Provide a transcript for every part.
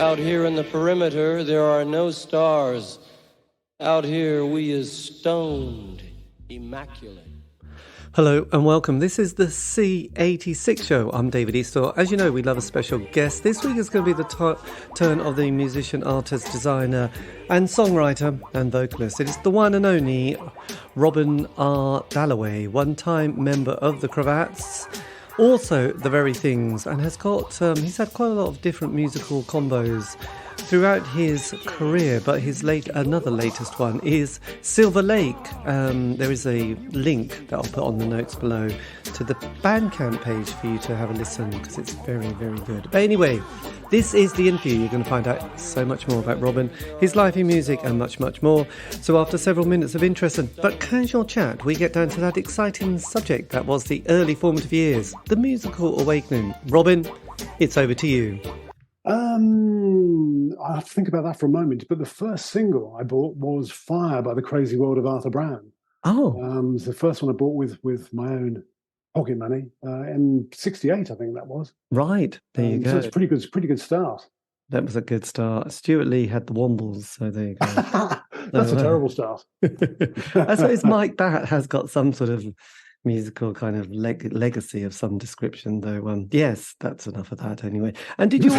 Out here in the perimeter, there are no stars. Out here, we is stoned, immaculate. Hello and welcome. This is the C86 show. I'm David Eastaugh. As you know, we love a special guest. This week is going to be the turn of the musician, artist, designer and songwriter and vocalist. It is the one and only Robin R. Dallaway, one-time member of the Cravats, also The Very Things, and has got he's had quite a lot of different musical combos throughout his career, but his another latest one is Silverlake. There is a link that I'll put on the notes below to the Bandcamp page for you to have a listen, because it's very, very good. But anyway, this is the interview. You're going to find out so much more about Robin, his life in music, and much, much more. So after several minutes of interest but casual chat, we get down to that exciting subject that was the early formative years, the musical awakening. Robin, it's over to you. I have to think about that for a moment, but the first single I bought was Fire by the Crazy World of Arthur Brown. Oh. It was the first one I bought with my own pocket money in '68, I think that was. Right, there you go. So it's pretty good start. That was a good start. Stuart Lee had the Wombles, so there you go. That's a terrible start. I suppose Mike Batt has got some sort of musical kind of legacy of some description, though. Yes, that's enough of that anyway. And did you?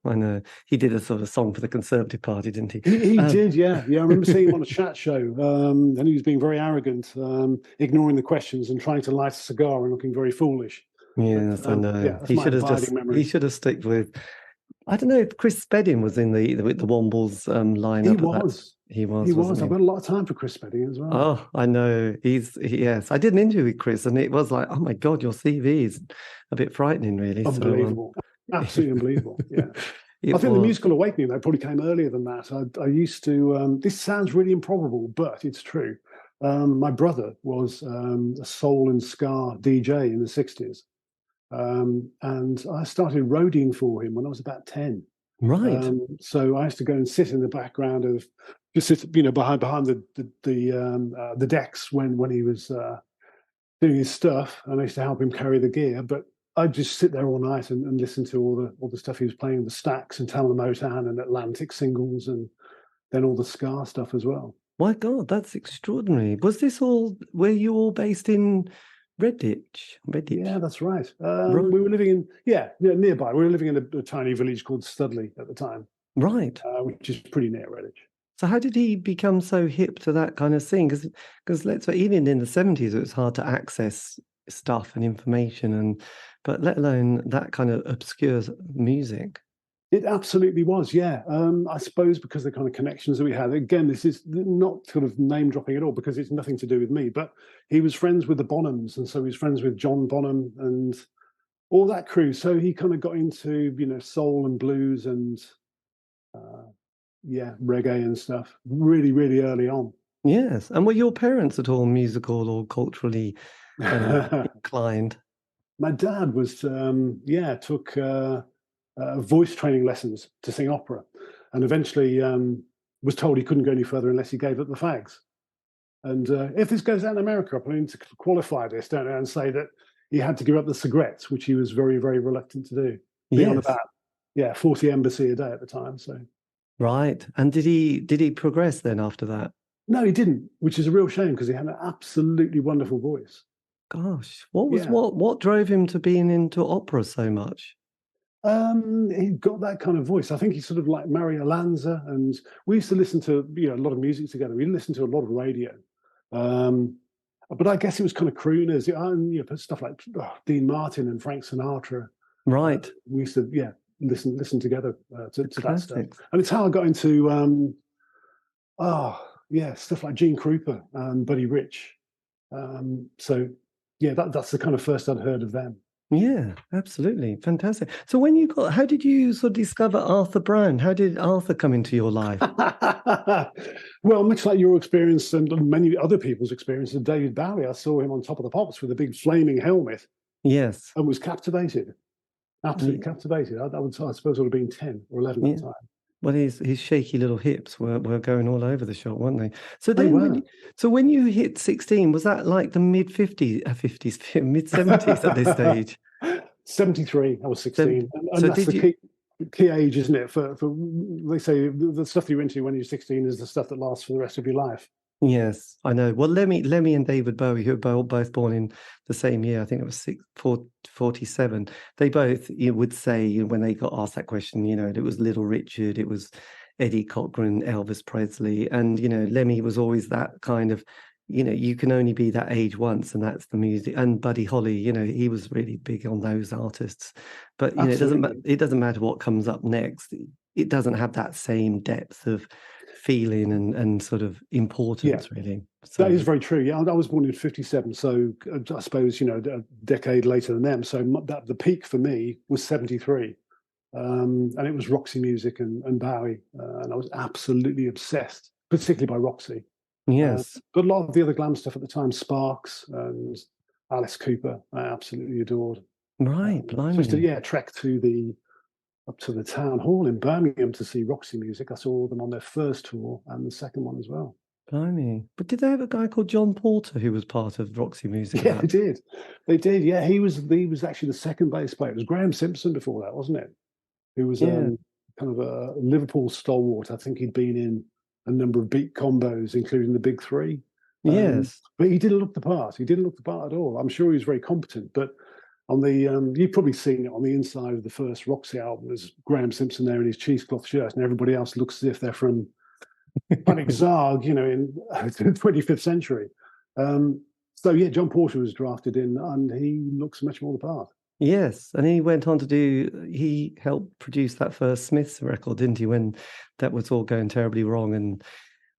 I know he did a sort of song for the Conservative Party, didn't he? He did, yeah. I remember seeing him on a chat show, and he was being very arrogant, ignoring the questions and trying to light a cigar and looking very foolish. Yes, I know. Yeah, he should have stuck with. I don't know if Chris Spedding was in the Wombles lineup. He was. I've got a lot of time for Chris Spedding as well. Oh, I know. Yes. I did an interview with Chris, and it was like, oh my God, your CV is a bit frightening, really. Unbelievable. Absolutely unbelievable. Yeah. I think the musical awakening, though, probably came earlier than that. I used to, this sounds really improbable, but it's true. My brother was a soul and ska DJ in the 60s. And I started roadieing for him when I was about 10. Right. So I used to go and sit in the background of, just sit, behind the decks when he was doing his stuff, and I used to help him carry the gear. But I'd just sit there all night and listen to all the stuff he was playing, the Stax and Tamla Motown and Atlantic singles, and then all the ska stuff as well. My God, that's extraordinary. Was this all? Were you all based in Redditch? Yeah, that's right. We were living in nearby. We were living in a tiny village called Studley at the time. Right. Which is pretty near Redditch. So how did he become so hip to that kind of thing? Because let's say even in the 70s, it was hard to access stuff and information, but let alone that kind of obscure music. It absolutely was, yeah. I suppose because the kind of connections that we had. Again, this is not sort of name dropping at all, because it's nothing to do with me. But he was friends with the Bonhams, and so he was friends with John Bonham and all that crew. So he kind of got into soul and blues and reggae and stuff really, really early on. Yes, and were your parents at all musical or culturally inclined? My dad was took voice training lessons to sing opera, and eventually was told he couldn't go any further unless he gave up the fags. And if this goes out in America, I'm planning to qualify this, don't I, and say that he had to give up the cigarettes, which he was very, very reluctant to do. Yes. On about 40 embassy a day at the time. So right. And did he progress then after that? No, he didn't, which is a real shame, because he had an absolutely wonderful voice. Gosh, what drove him to being into opera so much? He got that kind of voice. I think he's sort of like Mario Lanza, and we used to listen to a lot of music together. We listened to a lot of radio, but I guess it was kind of crooners, stuff like Dean Martin and Frank Sinatra. Right. We used to listen together to that stuff, and it's how I got into stuff like Gene Krupa and Buddy Rich. That's the kind of first I'd heard of them. Yeah, absolutely. Fantastic. So how did you sort of discover Arthur Brown? How did Arthur come into your life? Well, much like your experience and many other people's experience of David Bowie, I saw him on Top of the Pops with a big flaming helmet. Yes. And was captivated. Absolutely captivated. I suppose I would have been 10 or 11 at the time. Well, his shaky little hips were going all over the shop, weren't they? So then, when you hit 16, was that like the mid 70s at this stage? 73. I was 16. And that's the key. key age, isn't it? For they say the stuff that you're into when you're 16 is the stuff that lasts for the rest of your life. Yes, I know. Well, Lemmy and David Bowie, who were both born in the same year, I think it was 47. They both would say when they got asked that question, it was Little Richard, it was Eddie Cochran, Elvis Presley, and Lemmy was always that kind of, you can only be that age once, and that's the music. And Buddy Holly, he was really big on those artists. But it doesn't matter what comes up next. It doesn't have that same depth of feeling and sort of importance, really. So, that is very true. Yeah, I was born in 57, so I suppose a decade later than them. So the peak for me was 73, and it was Roxy music and Bowie, and I was absolutely obsessed, particularly by Roxy. Yes, but a lot of the other glam stuff at the time, Sparks and Alice Cooper, I absolutely adored. Right, blimey. So trek up to the town hall in Birmingham to see Roxy music. I saw them on their first tour and the second one as well. Blimey. But did they have a guy called John Porter who was part of Roxy music? Yeah, they did. Yeah, he was actually the second bass player. It was Graham Simpson before that, wasn't it? Who was kind of a Liverpool stalwart. I think he'd been in a number of beat combos, including the Big Three. Yes. But he didn't look the part. He didn't look the part at all. I'm sure he was very competent, but on the you've probably seen it on the inside of the first Roxy album. There's Graham Simpson there in his cheesecloth shirt, and everybody else looks as if they're from Panic Zarg, in the 25th century. John Porter was drafted in, and he looks much more the part. Yes, and he went on to he helped produce that first Smiths record, didn't he, when that was all going terribly wrong, and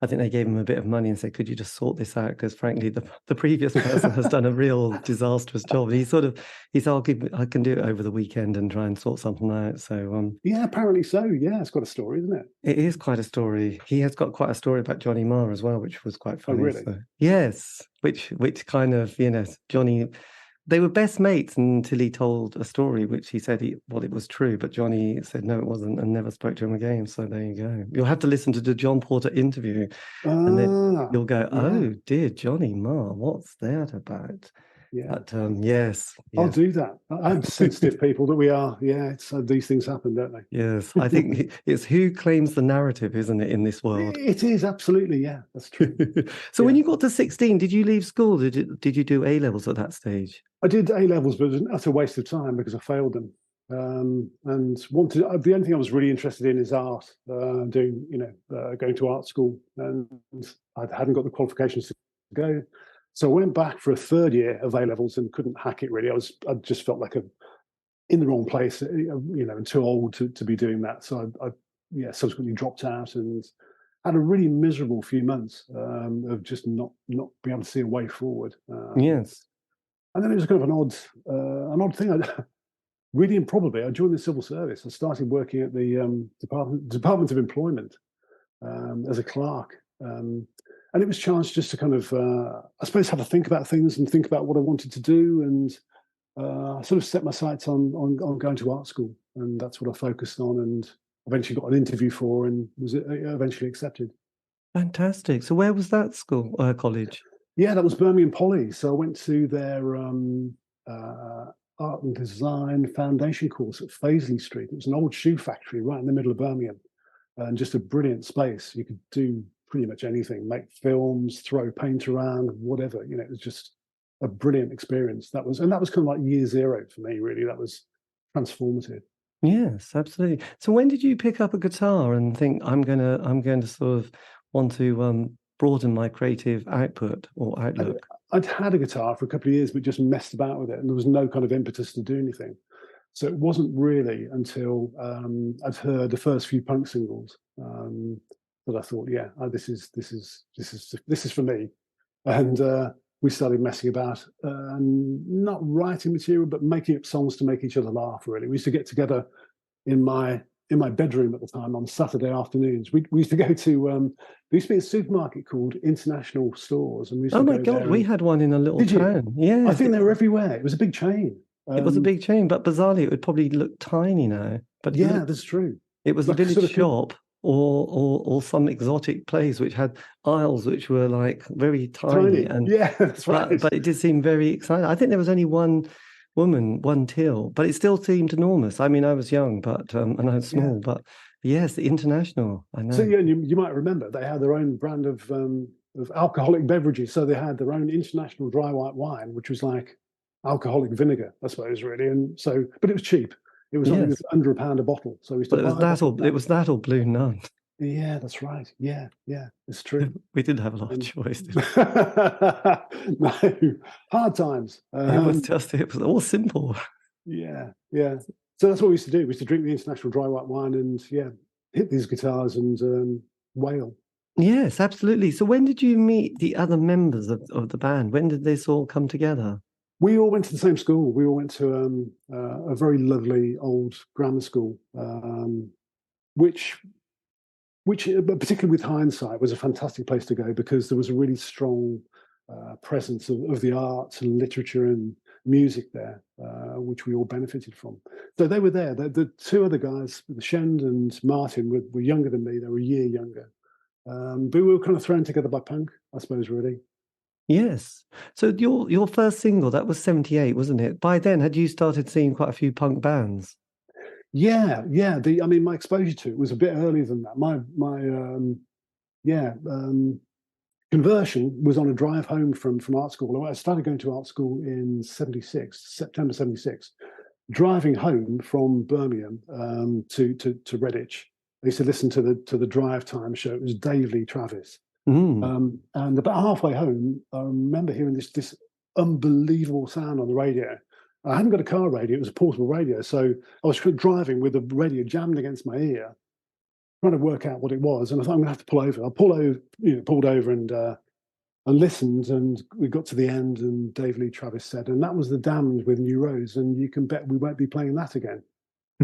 I think they gave him a bit of money and said, could you just sort this out? Because frankly, the previous person has done a real disastrous job. He's argued, I can do it over the weekend and try and sort something out. So yeah, apparently so. Yeah, it's got a story, isn't it? It is quite a story. He has got quite a story about Johnny Marr as well, which was quite funny. Oh, really? So, yes, which kind of, Johnny... They were best mates until he told a story, which he said it was true, but Johnny said no, it wasn't, and never spoke to him again. So there you go. You'll have to listen to the John Porter interview, and then you'll go, "Oh dear, Johnny Marr, what's that about?" Yeah. But yes, I'll do that. I'm sensitive people that we are. Yeah, these things happen, don't they? Yes, I think it's who claims the narrative, isn't it, in this world? It is, absolutely. Yeah, that's true. So when you got to 16, did you leave school? Did you do A levels at that stage? I did A levels, but it was an utter waste of time because I failed them. And the only thing I was really interested in is art. Going to art school, and I hadn't got the qualifications to go. So I went back for a third year of A levels and couldn't hack it really. I just felt like in the wrong place, and too old to be doing that. So I subsequently dropped out and had a really miserable few months of just not being able to see a way forward. Yes. And then it was kind of an odd thing. Really improbably, I joined the civil service. I started working at the Department of Employment as a clerk. And it was charged just to kind of, I suppose, have a think about things and think about what I wanted to do, and sort of set my sights on going to art school, and that's what I focused on, and eventually got an interview for, and was eventually accepted. Fantastic. So where was that school, college? Yeah, that was Birmingham Poly. So I went to their art and design foundation course at Paisley Street. It was an old shoe factory right in the middle of Birmingham, and just a brilliant space. You could do pretty much anything, make films, throw paint around, whatever. It was just a brilliant experience. That was kind of like year zero for me, really. That was transformative. Yes, absolutely. So when did you pick up a guitar and think I'm going to sort of want to broaden my creative output or outlook? I'd had a guitar for a couple of years, but just messed about with it, and there was no kind of impetus to do anything. So it wasn't really until I'd heard the first few punk singles that I thought, this is for me. And we started messing about, not writing material, but making up songs to make each other laugh, really. We used to get together in my bedroom at the time on Saturday afternoons. We used to go to, there used to be a supermarket called International Stores. And we used to my God, we had one in a little town. Yeah. I think they were everywhere. It was a big chain. It was a big chain, but bizarrely, it would probably look tiny now. But yeah, that's true. It was like a village shop. Or some exotic place which had aisles which were like very tiny. And yeah, that's right. But it did seem very exciting. I think there was only one woman, 1 till, but it still seemed enormous. I mean, I was young, but and I was small, but yes, the international. I know. So yeah, you might remember they had their own brand of alcoholic beverages. So they had their own international dry white wine, which was like alcoholic vinegar, I suppose, really. And so, but it was cheap. It was only under £1 a bottle. So we used to it was that or Blue Nun. Yeah, that's right. Yeah, it's true. We didn't have a lot of choice. No, hard times. It was all simple. Yeah. So that's what we used to do. We used to drink the international dry white wine and hit these guitars and wail. Yes, absolutely. So when did you meet the other members of the band? When did this all come together? We all went to the same school. We all went to a very lovely old grammar school, which, particularly with hindsight, was a fantastic place to go because there was a really strong presence of the arts and literature and music there, which we all benefited from. So they were there. The two other guys, Shend and Martin, were younger than me. They were a year younger. But we were kind of thrown together by punk, I suppose, really. Yes. So your first single, that was 78, wasn't it? By then, had you started seeing quite a few punk bands? Yeah. My exposure to it was a bit earlier than that. My conversion was on a drive home from art school. I started going to art school in September 76. Driving home from Birmingham to Redditch, I used to listen to the drive time show. It was Dave Lee Travis. And about halfway home, I remember hearing this unbelievable sound on the radio. I hadn't got a car radio; it was a portable radio. So I was driving with the radio jammed against my ear, trying to work out what it was. And I thought, I'm going to have to pull over. I pulled over and listened. And we got to the end, and Dave Lee Travis said, "And that was the Damned with New Rose, and you can bet we won't be playing that again."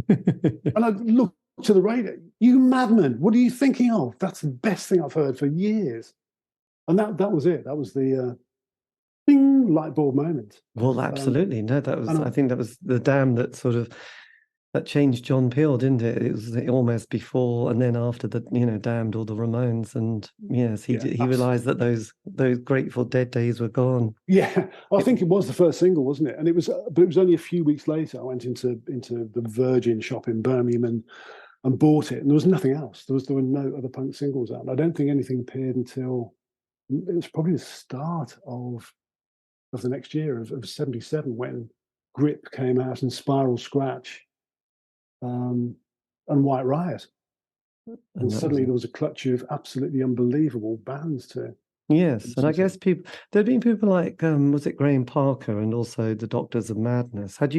And I looked to the radio. You madman! What are you thinking of? That's the best thing I've heard for years. And that was it. That was the ding light bulb moment. Well, absolutely. No, that was. I think that was the Damned that changed John Peel, didn't it? It was almost before and then after the Damned or the Ramones, and yes, he realised that those Grateful Dead days were gone. Yeah, I think it was the first single, wasn't it? And it was only a few weeks later I went into the Virgin shop in Birmingham and bought it, and there was nothing else. There were no other punk singles out. And I don't think anything appeared until it was probably the start of the next year of 77 when Grip came out and Spiral Scratch. And White Riot, and suddenly there was a clutch of absolutely unbelievable bands to. Yes, and I guess there'd been people like was it Graham Parker and also the Doctors of Madness. Had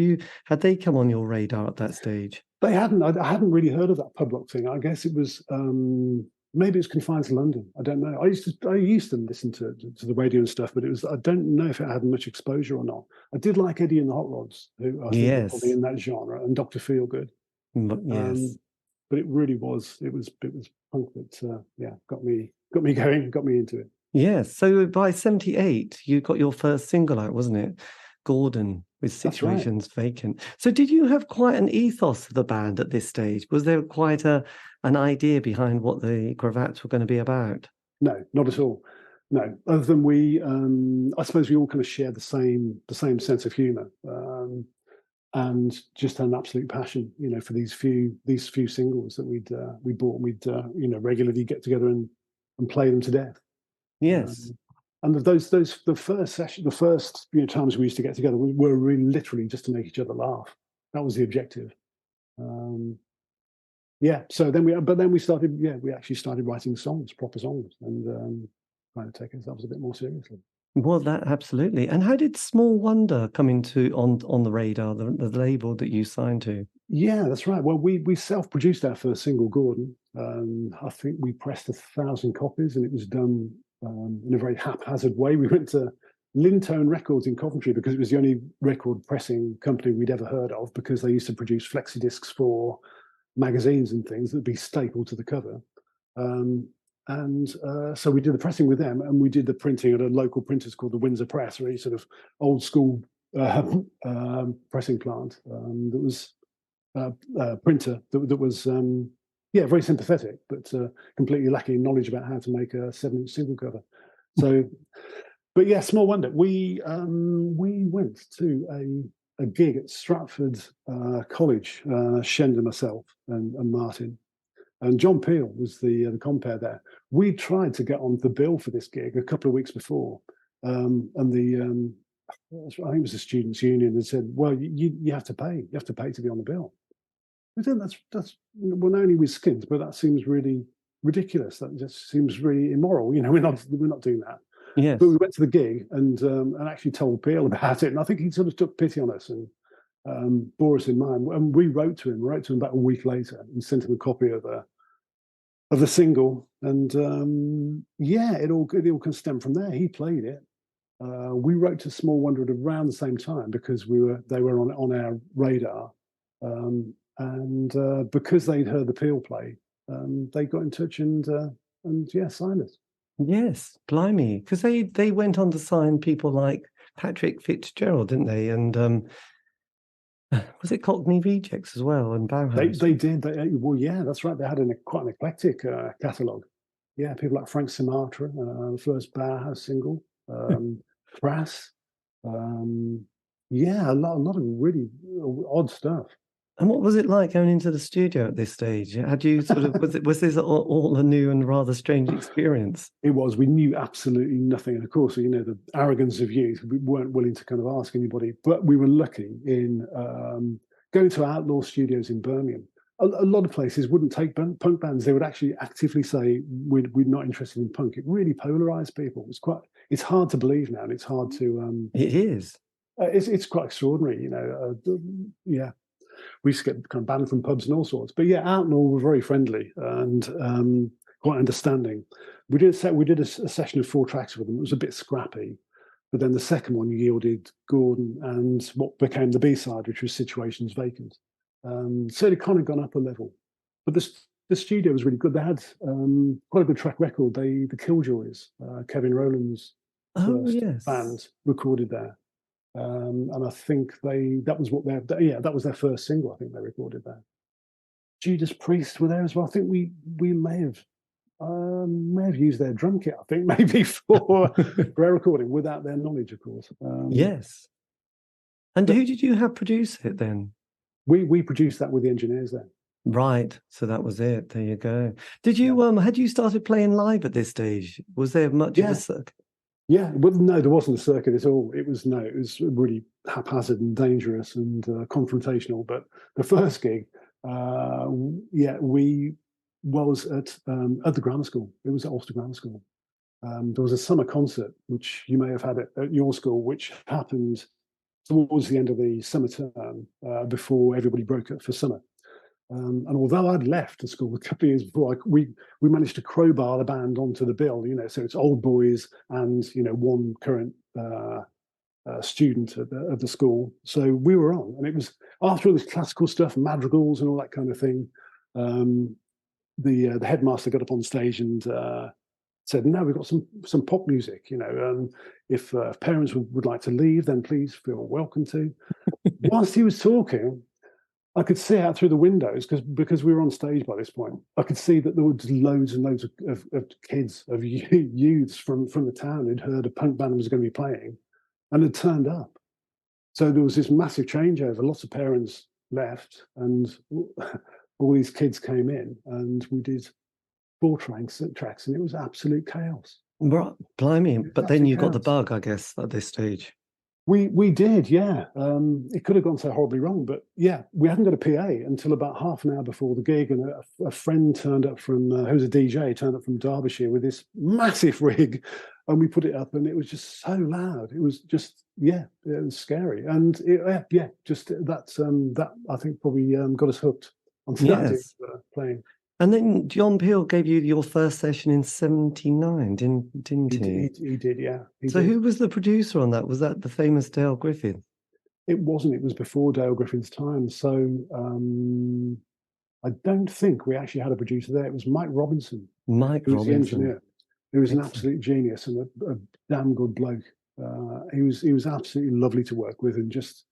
they come on your radar at that stage? They hadn't. I hadn't really heard of that pub rock thing. I guess it was maybe it's confined to London. I don't know. I used to listen to the radio and stuff, but it was. I don't know if it had much exposure or not. I did like Eddie and the Hot Rods, who I think were probably in that genre, and Dr. Feelgood. Yes, but it really was. It was punk that got me going, got me into it. Yes. So by 78, you got your first single out, wasn't it? Gordon with Situations Vacant. So did you have quite an ethos for the band at this stage? Was there quite an idea behind what the Cravats were going to be about? No, not at all. No, other than we, I suppose we all kind of share the same sense of humour. And just an absolute passion, for these few singles that we bought, and we'd regularly get together and play them to death. Yes, and the first session, the first times we used to get together, we were really literally just to make each other laugh. That was the objective. So then we started. Yeah, we actually started writing songs, proper songs, and trying to take ourselves a bit more seriously. Well, that absolutely. And how did Small Wonder come into on the radar, the label that you signed to? Yeah, that's right. Well, we self-produced our first single, Gordon. I think we pressed 1,000 copies, and it was done in a very haphazard way. We went to Lintone Records in Coventry because it was the only record pressing company we'd ever heard of, because they used to produce flexi discs for magazines and things that'd be stapled to the cover. So we did the pressing with them, and we did the printing at a local printers called the Windsor Press, a really sort of old school pressing plant. That was a printer that was very sympathetic, but completely lacking knowledge about how to make a 7-inch single cover. So, but yeah, Small Wonder. We went to a gig at Stratford College, Shend and myself and Martin. And John Peel was the compere there. We tried to get on the bill for this gig a couple of weeks before, and I think it was the Students' Union, and said, "Well, you have to pay. You have to pay to be on the bill." We think that's well, not only with skins, but that seems really ridiculous. That just seems really immoral. We're not doing that. Yes. But we went to the gig and actually told Peel about it, and I think he sort of took pity on us and bore us in mind. And we wrote to him about a week later and sent him a copy of the single. And it all can stem from there. He played it. We wrote to Small Wonder at around the same time because they were on our radar, and because they'd heard the Peel play, they got in touch and signed us. Yes, blimey, because they went on to sign people like Patrick Fitzgerald, didn't they? And was it Cockney Rejects as well and Bauhaus? They did. Well, yeah, that's right. They had quite an eclectic catalogue. Yeah, people like Frank Sinatra, the first Bauhaus single, Brass. A lot of really odd stuff. And what was it like going into the studio at this stage? Had you sort of was this all a new and rather strange experience? It was. We knew absolutely nothing, and of course, the arrogance of youth. We weren't willing to kind of ask anybody, but we were lucky in going to outlaw studios in Birmingham. A lot of places wouldn't take punk bands. They would actually actively say we're not interested in punk. It really polarized people. It's hard to believe now, and it's hard to. It is. It's quite extraordinary, yeah. We used to get kind of banned from pubs and all sorts. But yeah, Outlaw were very friendly and quite understanding. We did a session of 4 tracks with them. It was a bit scrappy, but then the second one yielded Gordon and what became the B-side, which was Situations Vacant. So it kind of gone up a level. But the studio was really good. They had quite a good track record. The Killjoys, Kevin Rowland's first band, recorded there. And I think that was their first single. I think they recorded there. Judas Priest were there as well. I think we may have used their drum kit. I think maybe for our recording without their knowledge, of course. Yes. And who did you have produce it then? We produced that with the engineers then. Right. So that was it. There you go. Did you had you started playing live at this stage? Was there much of a circuit? Yeah, well, no, there wasn't a circuit at all. It was really haphazard and dangerous and confrontational. But the first gig, we was at the grammar school. It was at Ulster Grammar School. There was a summer concert, which you may have had at your school, which happened towards the end of the summer term before everybody broke up for summer. And although I'd left the school a couple of years before, we managed to crowbar the band onto the bill, so it's old boys and, one current student at the school. So we were on, and it was after all this classical stuff, madrigals and all that kind of thing. The headmaster got up on stage and said, "No, we've got some pop music, if parents would like to leave, then please feel welcome to." Whilst he was talking, I could see out through the windows because we were on stage by this point. I could see that there were just loads and loads of kids, of youths from the town who'd heard a punk band was going to be playing and had turned up. So there was this massive changeover. Lots of parents left and all these kids came in, and we did 4 tracks and it was absolute chaos. Right, blimey. But then you got the bug, I guess, at this stage. We did, yeah. It could have gone so horribly wrong, but yeah, we hadn't got a PA until about half an hour before the gig, and a friend turned up from, who was a DJ, turned up from Derbyshire with this massive rig, and we put it up, and it was just so loud. It was just, it was scary, and that I think probably got us hooked on playing. And then John Peel gave you your first session in '79, didn't he? He did, yeah. Who was the producer on that? Was that the famous Dale Griffin? It wasn't. It was before Dale Griffin's time. So I don't think we actually had a producer there. It was Mike Robinson. Mike Robinson. The engineer. He was an absolute genius and a damn good bloke. He was absolutely lovely to work with, and just,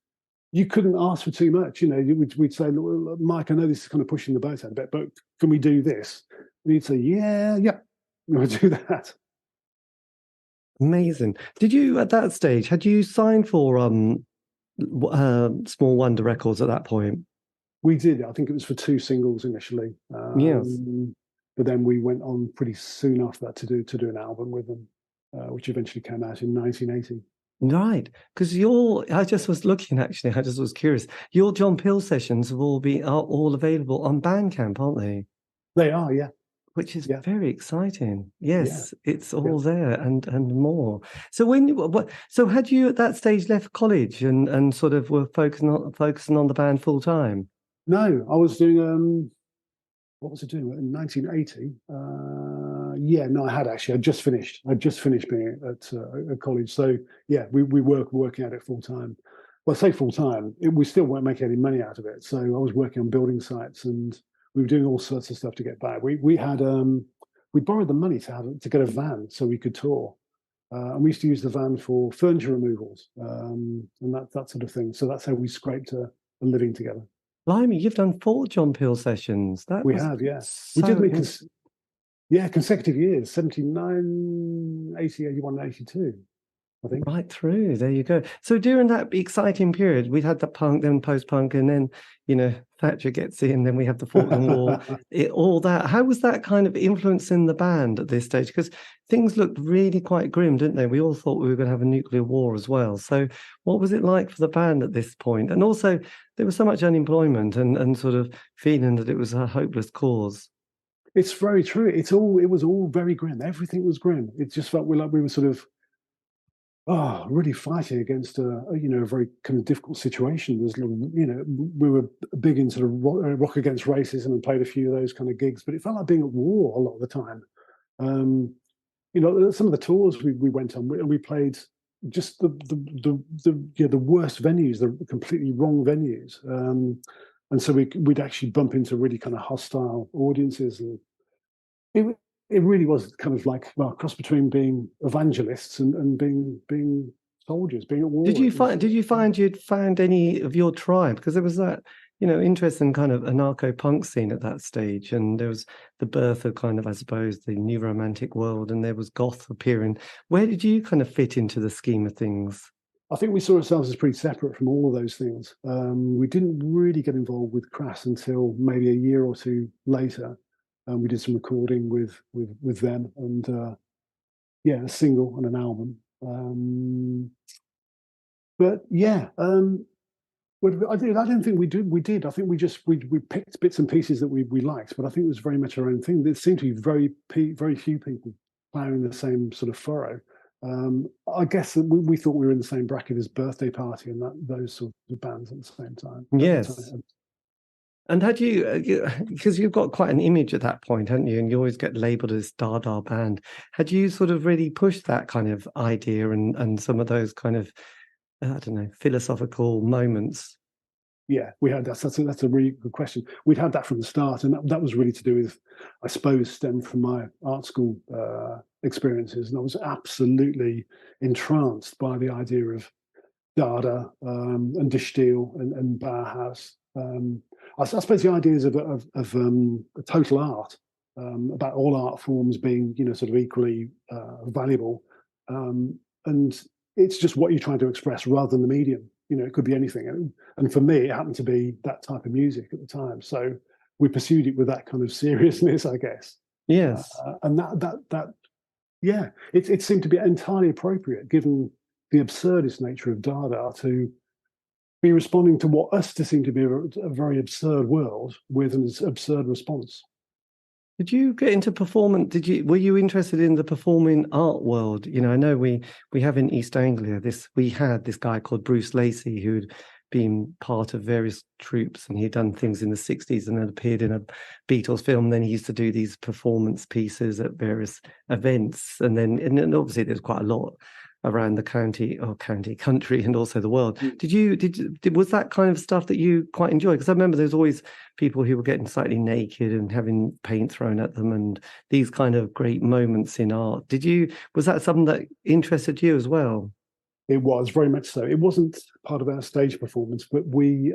you couldn't ask for too much. We'd say, "Mike, I know this is kind of pushing the boat out a bit, but can we do this?" And he'd say, yeah, we'll do that. Amazing. Did you, at that stage, had you signed for Small Wonder Records at that point. We did. I think it was for 2 singles initially. Yes. But then we went on pretty soon after that to do an album with them, which eventually came out in 1980. Right, because I just was looking actually. I just was curious. Your John Peel sessions are all available on Bandcamp, aren't they? They are, yeah. Which is very exciting. Yes, Yeah. it's all there and more. So so had you at that stage left college and sort of were focusing on the band full time? No, I was doing what was I doing in 1980? No, I had actually. I'd just finished being at college. So yeah, we were working at it full time. Well, I say full time. We still weren't making any money out of it. So I was working on building sites, and we were doing all sorts of stuff to get by. We had we borrowed the money to get a van so we could tour, and we used to use the van for furniture removals and that sort of thing. So that's how we scraped a living together. Blimey, you've done 4 John Peel sessions. We have, yeah. We did make consecutive years, 79, 80, 81, 82, I think. Right through, there you go. So during that exciting period, we'd had the punk, then post-punk, and then, Thatcher gets in, then we have the Falkland War, all that. How was that kind of influencing the band at this stage? Because things looked really quite grim, didn't they? We all thought we were going to have a nuclear war as well. So what was it like for the band at this point? And also, there was so much unemployment and sort of feeling that it was a hopeless cause. It's very true. It was all very grim. Everything was grim. It just felt like we were sort of really fighting against a very kind of difficult situation. There's we were big in sort of rock against racism and played a few of those kind of gigs, but it felt like being at war a lot of the time. Some of the tours we went on, we played just the worst venues, the completely wrong venues. And so we'd actually bump into really kind of hostile audiences, and it really was kind of like a cross between being evangelists and being soldiers, being at war. Did you find you'd found any of your tribe? Because there was that interesting kind of anarcho-punk scene at that stage, and there was the birth of kind of, I suppose, the new romantic world, and there was goth appearing. Where did you kind of fit into the scheme of things? I think we saw ourselves as pretty separate from all of those things. We didn't really get involved with Crass until maybe a year or two later. We did some recording with them, and a single and an album. I don't think we did. I think we picked bits and pieces that we liked, but I think it was very much our own thing. There seemed to be very few people ploughing the same sort of furrow. I guess that we thought we were in the same bracket as Birthday Party and those sort of bands at the same time. Yes. And had you, because you've got quite an image at that point, haven't you? And you always get labelled as Dada band. Had you sort of really pushed that kind of idea and some of those kind of, I don't know, philosophical moments? Yeah, we had that. That's a really good question. We'd had that from the start, and that was really to do with, I suppose, stemmed from my art school experiences, and I was absolutely entranced by the idea of Dada and De Stijl and Bauhaus. I suppose the ideas of total art, about all art forms being, sort of equally valuable, and it's just what you're trying to express rather than the medium. It could be anything. And for me, it happened to be that type of music at the time. So we pursued it with that kind of seriousness, I guess. Yes. And it seemed to be entirely appropriate, given the absurdist nature of Dada, to be responding to what us to seem to be a very absurd world with an absurd response. Did you get into performance? Were you interested in the performing art world? I know we have in East Anglia we had this guy called Bruce Lacey who'd been part of various troupes, and he'd done things in the 60s and then appeared in a Beatles film. Then he used to do these performance pieces at various events, and then obviously there's quite a lot around the country, and also the world. Was that kind of stuff that you quite enjoy? Because I remember there's always people who were getting slightly naked and having paint thrown at them, and these kind of great moments in art. Was that something that interested you as well? It was very much so. It wasn't part of our stage performance, but it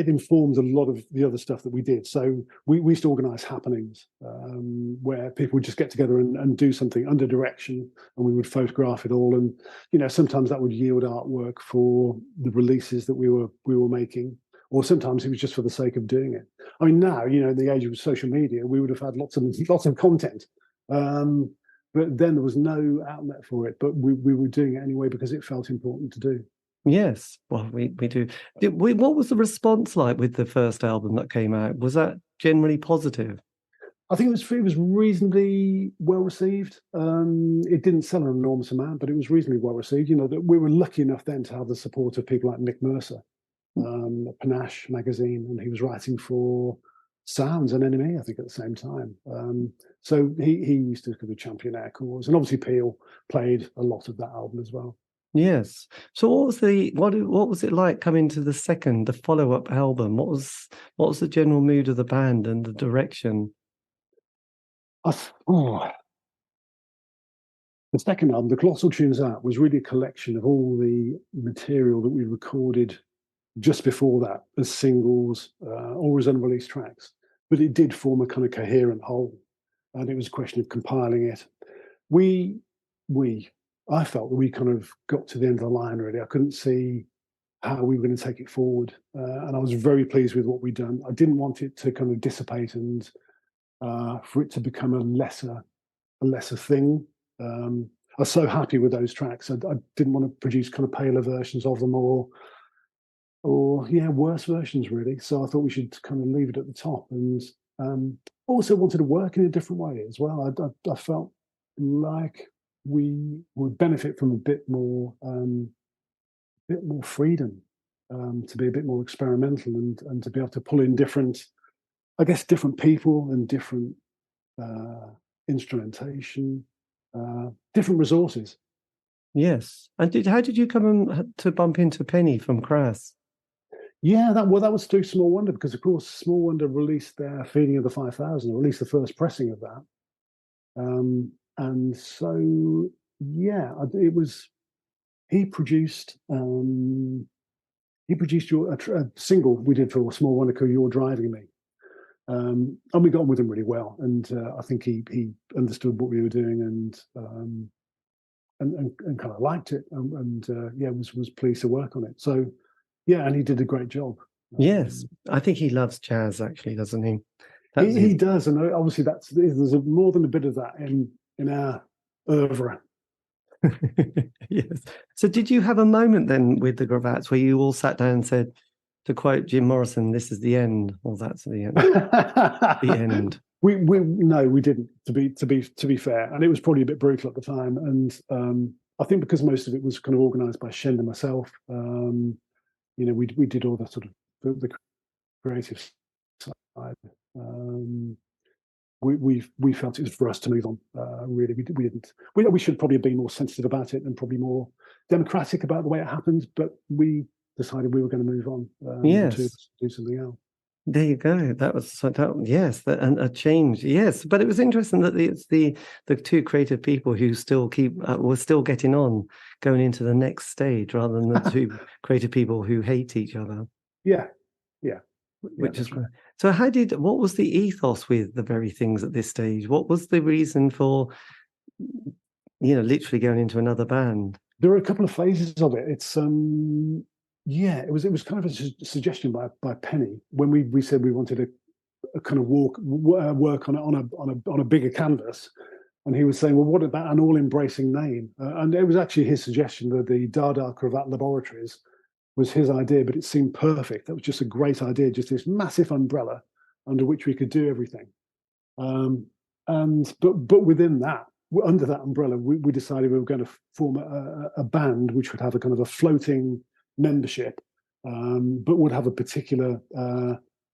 informed a lot of the other stuff that we did. So we used to organise happenings where people would just get together and do something under direction, and we would photograph it all. And sometimes that would yield artwork for the releases that we were making, or sometimes it was just for the sake of doing it. I mean, now in the age of social media, we would have had lots of content. But then there was no outlet for it, but we were doing it anyway because it felt important to do. Yes, well, we do. What was the response like with the first album that came out? Was that generally positive? I think it was reasonably well received. It didn't sell an enormous amount, but it was reasonably well received. That we were lucky enough then to have the support of people like Nick Mercer, Panache magazine, and he was writing for Sounds and Enemy, I think, at the same time. So he used to kind of champion our cause, and obviously Peel played a lot of that album as well. Yes. So what was it like coming to the follow-up album? What was the general mood of the band and the direction? The second album, The Colossal Tunes Out, was really a collection of all the material that we recorded just before that as singles or as unreleased tracks. But it did form a kind of coherent whole. And it was a question of compiling it. I felt that we kind of got to the end of the line, really. I couldn't see how we were going to take it forward. And I was very pleased with what we'd done. I didn't want it to kind of dissipate and for it to become a lesser thing. I was so happy with those tracks. I didn't want to produce kind of paler versions of them or worse versions, really. So I thought we should kind of leave it at the top, and also wanted to work in a different way as well. I felt like we would benefit from a bit more freedom, to be a bit more experimental and to be able to pull in different people and different instrumentation, different resources. Yes. And how did you come to bump into Penny from Crass? Yeah, that was through Small Wonder, because of course Small Wonder released their Feeding of the 5,000, or at least the first pressing of that. And so it was he produced a single we did for Small Wonder called "You're Driving Me," and we got on with him really well. And I think he understood what we were doing and kind of liked it, and was pleased to work on it. So. Yeah, and he did a great job. Yes, I think he loves jazz, actually, doesn't he? He does, and obviously there's more than a bit of that in our oeuvre. Yes. So did you have a moment then with the Cravats where you all sat down and said, to quote Jim Morrison, "This is the end," or "That's the end"? The end. No, we didn't. To be fair, and it was probably a bit brutal at the time, and I think because most of it was kind of organised by Shend and myself. We did all the sort of the creative side. We felt it was for us to move on. Really, we didn't. We should probably have been more sensitive about it and probably more democratic about the way it happened. But we decided we were going to move on. To do something else. There you go. And a change. Yes, but it was interesting that it's the two creative people who still were still getting on, going into the next stage, rather than the two creative people who hate each other. Yeah. Which is right. So what was the ethos with the very things at this stage? What was the reason for, literally going into another band? There were a couple of phases of it. It's it was kind of a suggestion by Penny when we said we wanted a kind of work on a bigger canvas, and he was saying, well, what about an all-embracing name? And it was actually his suggestion that the Dada Cravat Laboratories was his idea, but it seemed perfect. That was just a great idea, just this massive umbrella under which we could do everything. But within that, under that umbrella, we decided we were going to form a band which would have a kind of a floating membership, but would have a particular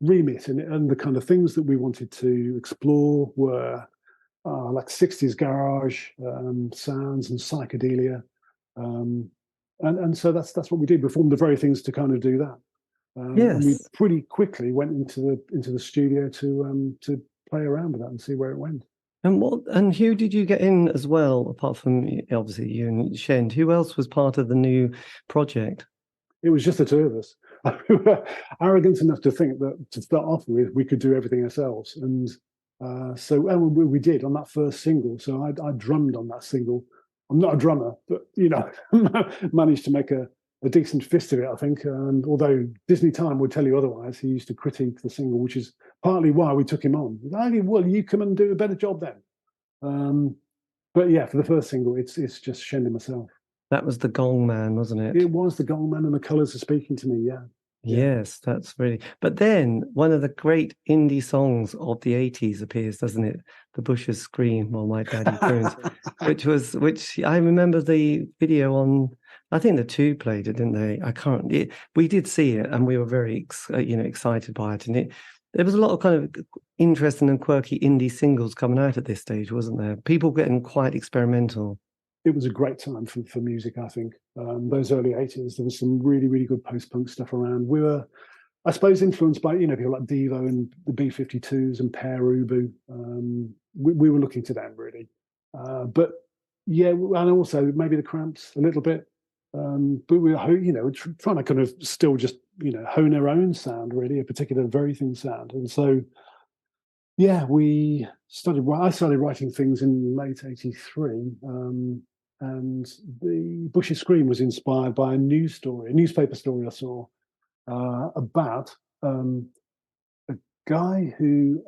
remit, and the kind of things that we wanted to explore were like 60s garage sounds and psychedelia, and so that's what we did. We formed the very things to kind of do that. Yes. And we pretty quickly went into the studio to play around with that and see where it went. And who did you get in as well, apart from obviously you and Shend? Who else was part of the new project? It was just the two of us. We were arrogant enough to think that to start off with, we could do everything ourselves. And we did on that first single. So I drummed on that single. I'm not a drummer, but, managed to make a decent fist of it, I think. And although Disney Time would tell you otherwise, he used to critique the single, which is partly why we took him on. Well, you come and do a better job then. But yeah, for the first single, it's just Shend and myself. That was the Gong Man, wasn't it? It was the Gong Man, and the colours are speaking to me, yeah. Yes, that's really... But then one of the great indie songs of the 80s appears, doesn't it? The Bushes Scream While My Daddy Croons, which I remember the video on... I think the Two played it, didn't they? We did see it, and we were very, excited by it. And there was a lot of kind of interesting and quirky indie singles coming out at this stage, wasn't there? People getting quite experimental. It was a great time for music, I think. Those early 80s, there was some really, really good post-punk stuff around. We were, I suppose, influenced by, people like Devo and the B-52s and Pere Ubu. We were looking to them, really. But, yeah, and also maybe the Cramps a little bit. But we were, trying to kind of still just, hone our own sound, really, a particular very thin sound. And so, yeah, I started writing things in late 83. And the Bushes Scream was inspired by a newspaper story I saw about a guy who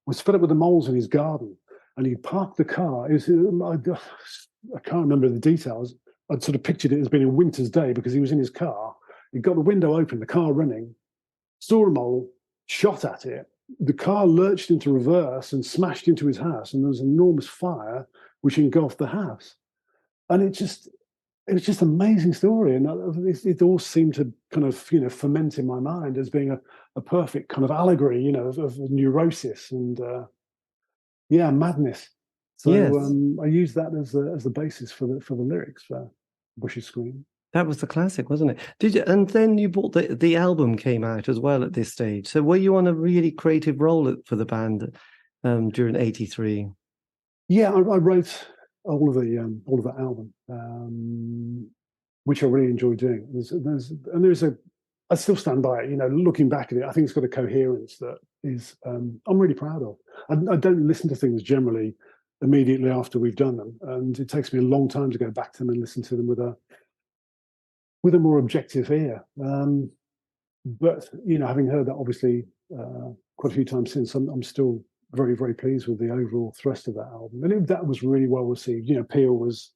was fed up with the moles in his garden, and he parked the car. I can't remember the details. I'd sort of pictured it as being a winter's day because he was in his car. He got the window open, the car running, saw a mole, shot at it. The car lurched into reverse and smashed into his house, and there was an enormous fire which engulfed the house. And it was just an amazing story, and it all seemed to kind of ferment in my mind as being a perfect kind of allegory, of neurosis and madness. So yes. I used that as the basis for the lyrics for Bushes Scream. That was the classic, wasn't it? Did you? And then you bought the album came out as well at this stage. So were you on a really creative role for the band during '83? Yeah, I wrote all of that album, which I really enjoy doing. I still stand by it. Looking back at it, I think it's got a coherence that is I'm really proud of. I don't listen to things generally immediately after we've done them, and it takes me a long time to go back to them and listen to them with a more objective ear. But having heard that obviously quite a few times since, I'm still very, very pleased with the overall thrust of that album, and that was really well received. Peel was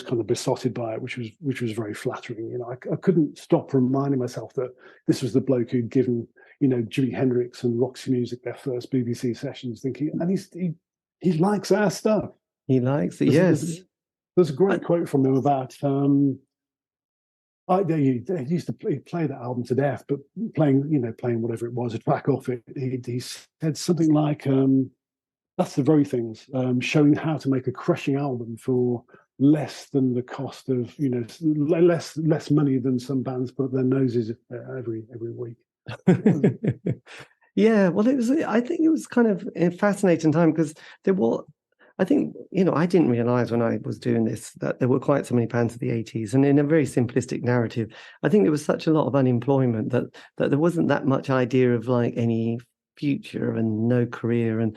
kind of besotted by it, which was very flattering. I couldn't stop reminding myself that this was the bloke who'd given Jimi Hendrix and Roxy Music their first BBC sessions, thinking, and he likes our stuff. He likes it. Yes. There's a great quote from him about. He used to play that album to death, but playing whatever it was, a track off it, he said something like, "That's the very things, showing how to make a crushing album for less than the cost of, less money than some bands put up their noses every week." Yeah, well, I think it was kind of a fascinating time because I think, I didn't realise when I was doing this that there were quite so many bands of the 80s, and in a very simplistic narrative, I think there was such a lot of unemployment that there wasn't that much idea of like any future and no career, and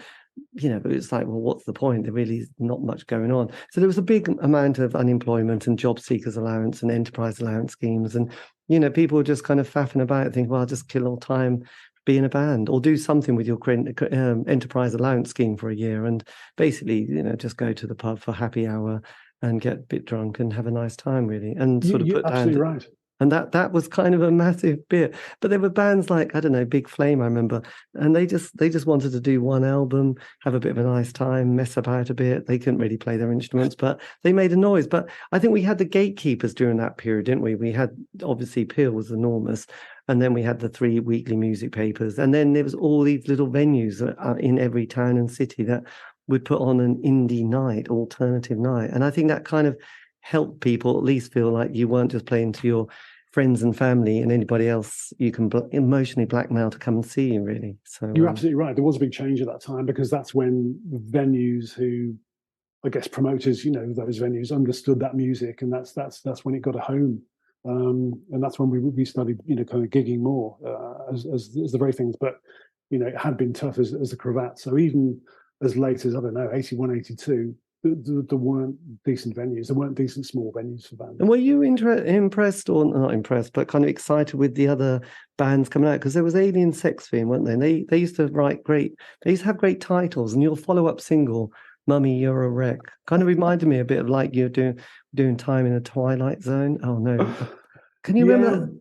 but it's like, well, what's the point? There really is not much going on. So there was a big amount of unemployment and job seekers allowance and enterprise allowance schemes, and people were just kind of faffing about, thinking, well, I'll just kill all time, be in a band or do something with your enterprise allowance scheme for a year, and basically just go to the pub for happy hour and get a bit drunk and have a nice time, really, and sort of put absolutely down right. And that was kind of a massive bit. But there were bands like, I don't know, Big Flame, I remember, and they just wanted to do one album, have a bit of a nice time, mess about a bit. They couldn't really play their instruments, but they made a noise. But I think we had the gatekeepers during that period, didn't we? We had, obviously, Peel was enormous, and then we had the 3 weekly music papers, and then there was all these little venues in every town and city that would put on an indie night, alternative night. And I think that kind of helped people at least feel like you weren't just playing to your friends and family and anybody else you can emotionally blackmail to come and see you, really. So you're absolutely right. There was a big change at that time, because that's when venues who, I guess, promoters, those venues understood that music, and that's when it got a home. And that's when we started, kind of gigging more as the very things. But, it had been tough as the Cravats. So even as late as, I don't know, 81, 82, there weren't decent venues. There weren't decent small venues for bands. And were you impressed, or not impressed, but kind of excited with the other bands coming out? Because there was Alien Sex Fiend, weren't they? And they used to write they used to have great titles, and your follow-up single, Mummy, You're a Wreck, kind of reminded me a bit of like you're doing Time in a Twilight Zone. Oh, no. Can you remember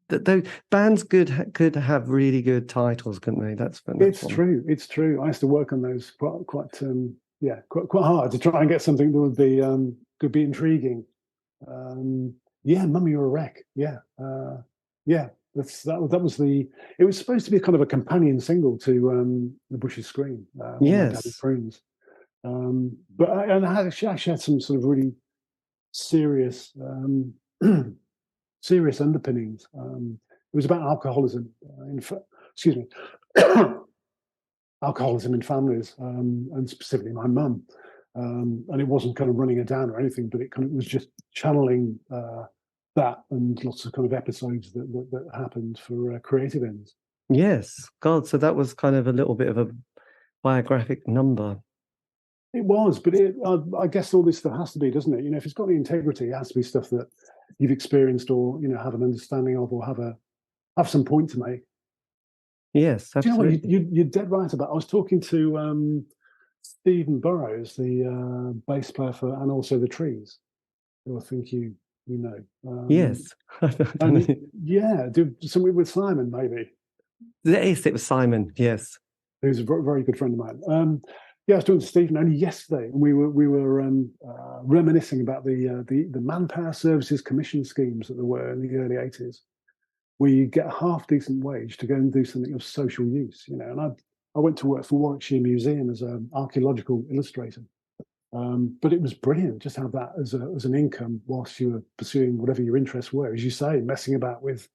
that those bands could have really good titles, couldn't they? That's it's true. It's true. I used to work on those quite hard to try and get something that would be intriguing. Mummy, You're a Wreck. That was it was supposed to be kind of a companion single to The Bush's Scream. Yes. Prunes. But I actually had some sort of really serious serious underpinnings. It was about alcoholism. Alcoholism in families, and specifically my mum. And it wasn't kind of running her down or anything, but it was just channeling that and lots of kind of episodes that happened for creative ends. Yes, God. So that was kind of a little bit of a biographic number. It was, but I guess all this stuff has to be, doesn't it? If it's got the integrity, it has to be stuff that you've experienced or have an understanding of, or have some point to make. Yes, absolutely. Do you know what? You're dead right about. I was talking to Stephen Burrows, the bass player and also the Trees, who I think you know. Yes. Do something with Simon, maybe. Yes, it was Simon. Yes, who's a very, very good friend of mine. I was talking to Stephen only yesterday, and we were reminiscing about the manpower services commission schemes that there were in the early 80s, where you get a half decent wage to go and do something of social use. And I went to work for Warwickshire Museum as an archaeological illustrator, but it was brilliant just to have that as an income whilst you were pursuing whatever your interests were, as you say, messing about with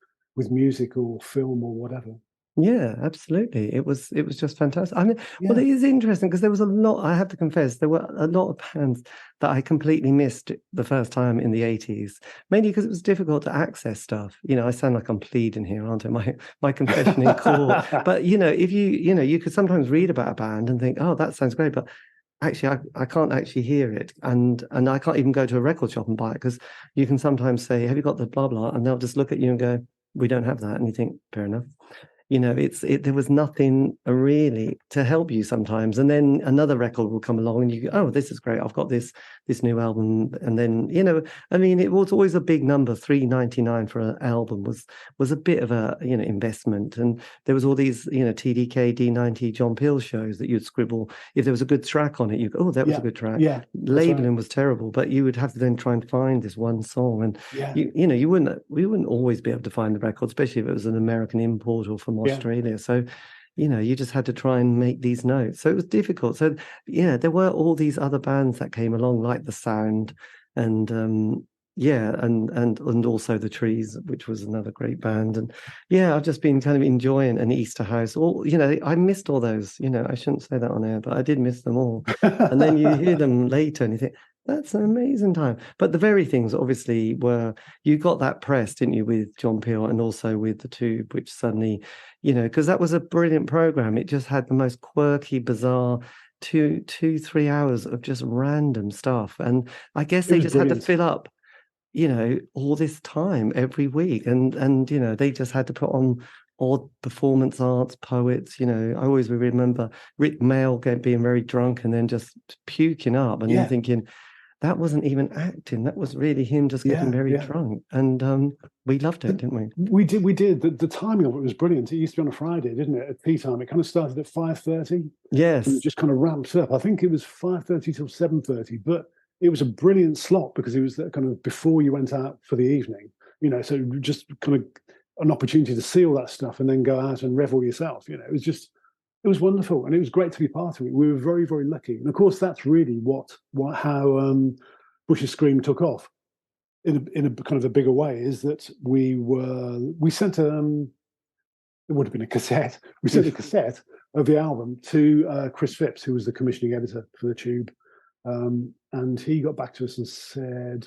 music or film or whatever. Yeah, absolutely. It was just fantastic. I mean, well, it is interesting because there was a lot, I have to confess, there were a lot of bands that I completely missed the first time in the 80s, mainly because it was difficult to access stuff. I sound like I'm pleading here, aren't I? My confession in court. But, if you could sometimes read about a band and think, oh, that sounds great. But actually, I can't actually hear it. And I can't even go to a record shop and buy it, because you can sometimes say, have you got the blah, blah? And they'll just look at you and go, we don't have that. And you think, fair enough. There was nothing really to help you sometimes. And then another record will come along and you go, oh, this is great. I've got this new album. And then, it was always a big number. $3.99 for an album was a bit of a, investment. And there was all these, TDK, D90, John Peel shows that you'd scribble. If there was a good track on it, you go, oh, that was a good track. Yeah, labeling was terrible, but you would have to then try and find this one song. And, we wouldn't always be able to find the record, especially if it was an American import or from Australia. So, you just had to try and make these notes. So it was difficult. So, there were all these other bands that came along, like The Sound, and and also The Trees, which was another great band. And I've just been kind of enjoying an Easter House. I missed all those. I shouldn't say that on air, but I did miss them all. And then you hear them later and you think, that's an amazing time. But the very things obviously were, you got that press, didn't you, with John Peel and also with The Tube, which suddenly, because that was a brilliant program. It just had the most quirky, bizarre 2-3 hours of just random stuff. And I guess they just had to fill up, all this time every week. And they just had to put on odd performance arts, poets. I always remember Rick Mail being very drunk and then just puking up. And you're thinking, that wasn't even acting. That was really him just getting very drunk. And we loved it, didn't we? We did. The timing of it was brilliant. It used to be on a Friday, didn't it? At tea time. It kind of started at 5:30. Yes. And it just kind of ramped up. I think it was 5:30 till 7:30. But it was a brilliant slot because it was kind of before you went out for the evening. So just kind of an opportunity to see all that stuff and then go out and revel yourself. It was wonderful, and it was great to be part of it. We were very, very lucky, and of course, that's really how Bush's Scream took off. in a kind of a bigger way is that we sent it would have been a cassette. We sent a cassette of the album to Chris Phipps, who was the commissioning editor for the Tube, and he got back to us and said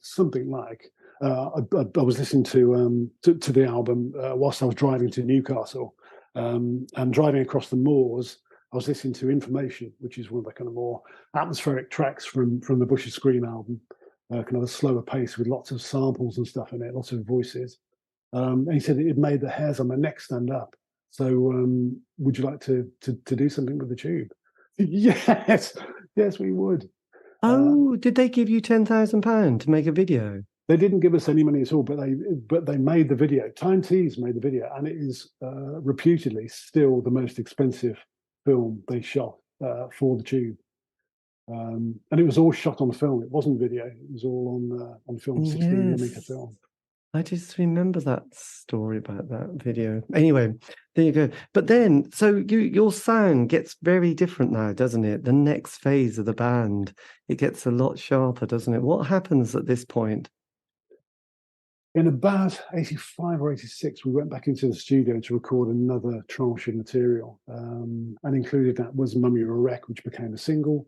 something like, I was listening to the album whilst I was driving to Newcastle, and driving across the moors. I was listening to Information, which is one of the kind of more atmospheric tracks from the Bush of Scream album, kind of a slower pace with lots of samples and stuff in it, lots of voices. And he said it made the hairs on my neck stand up. So would you like to do something with the Tube? Yes, we would. Oh, did they give you £10,000 to make a video? They didn't give us any money at all, but they made the video. Time Tees made the video, and it is reputedly still the most expensive film they shot for the Tube. And it was all shot on film. It wasn't video. It was all on film, 16mm film. I just remember that story about that video. Anyway, there you go. But then, so your sound gets very different now, doesn't it? The next phase of the band, it gets a lot sharper, doesn't it? What happens at this point? In about 85 or 86, we went back into the studio to record another tranche of material. And included that was Mummy or a Wreck, which became a single.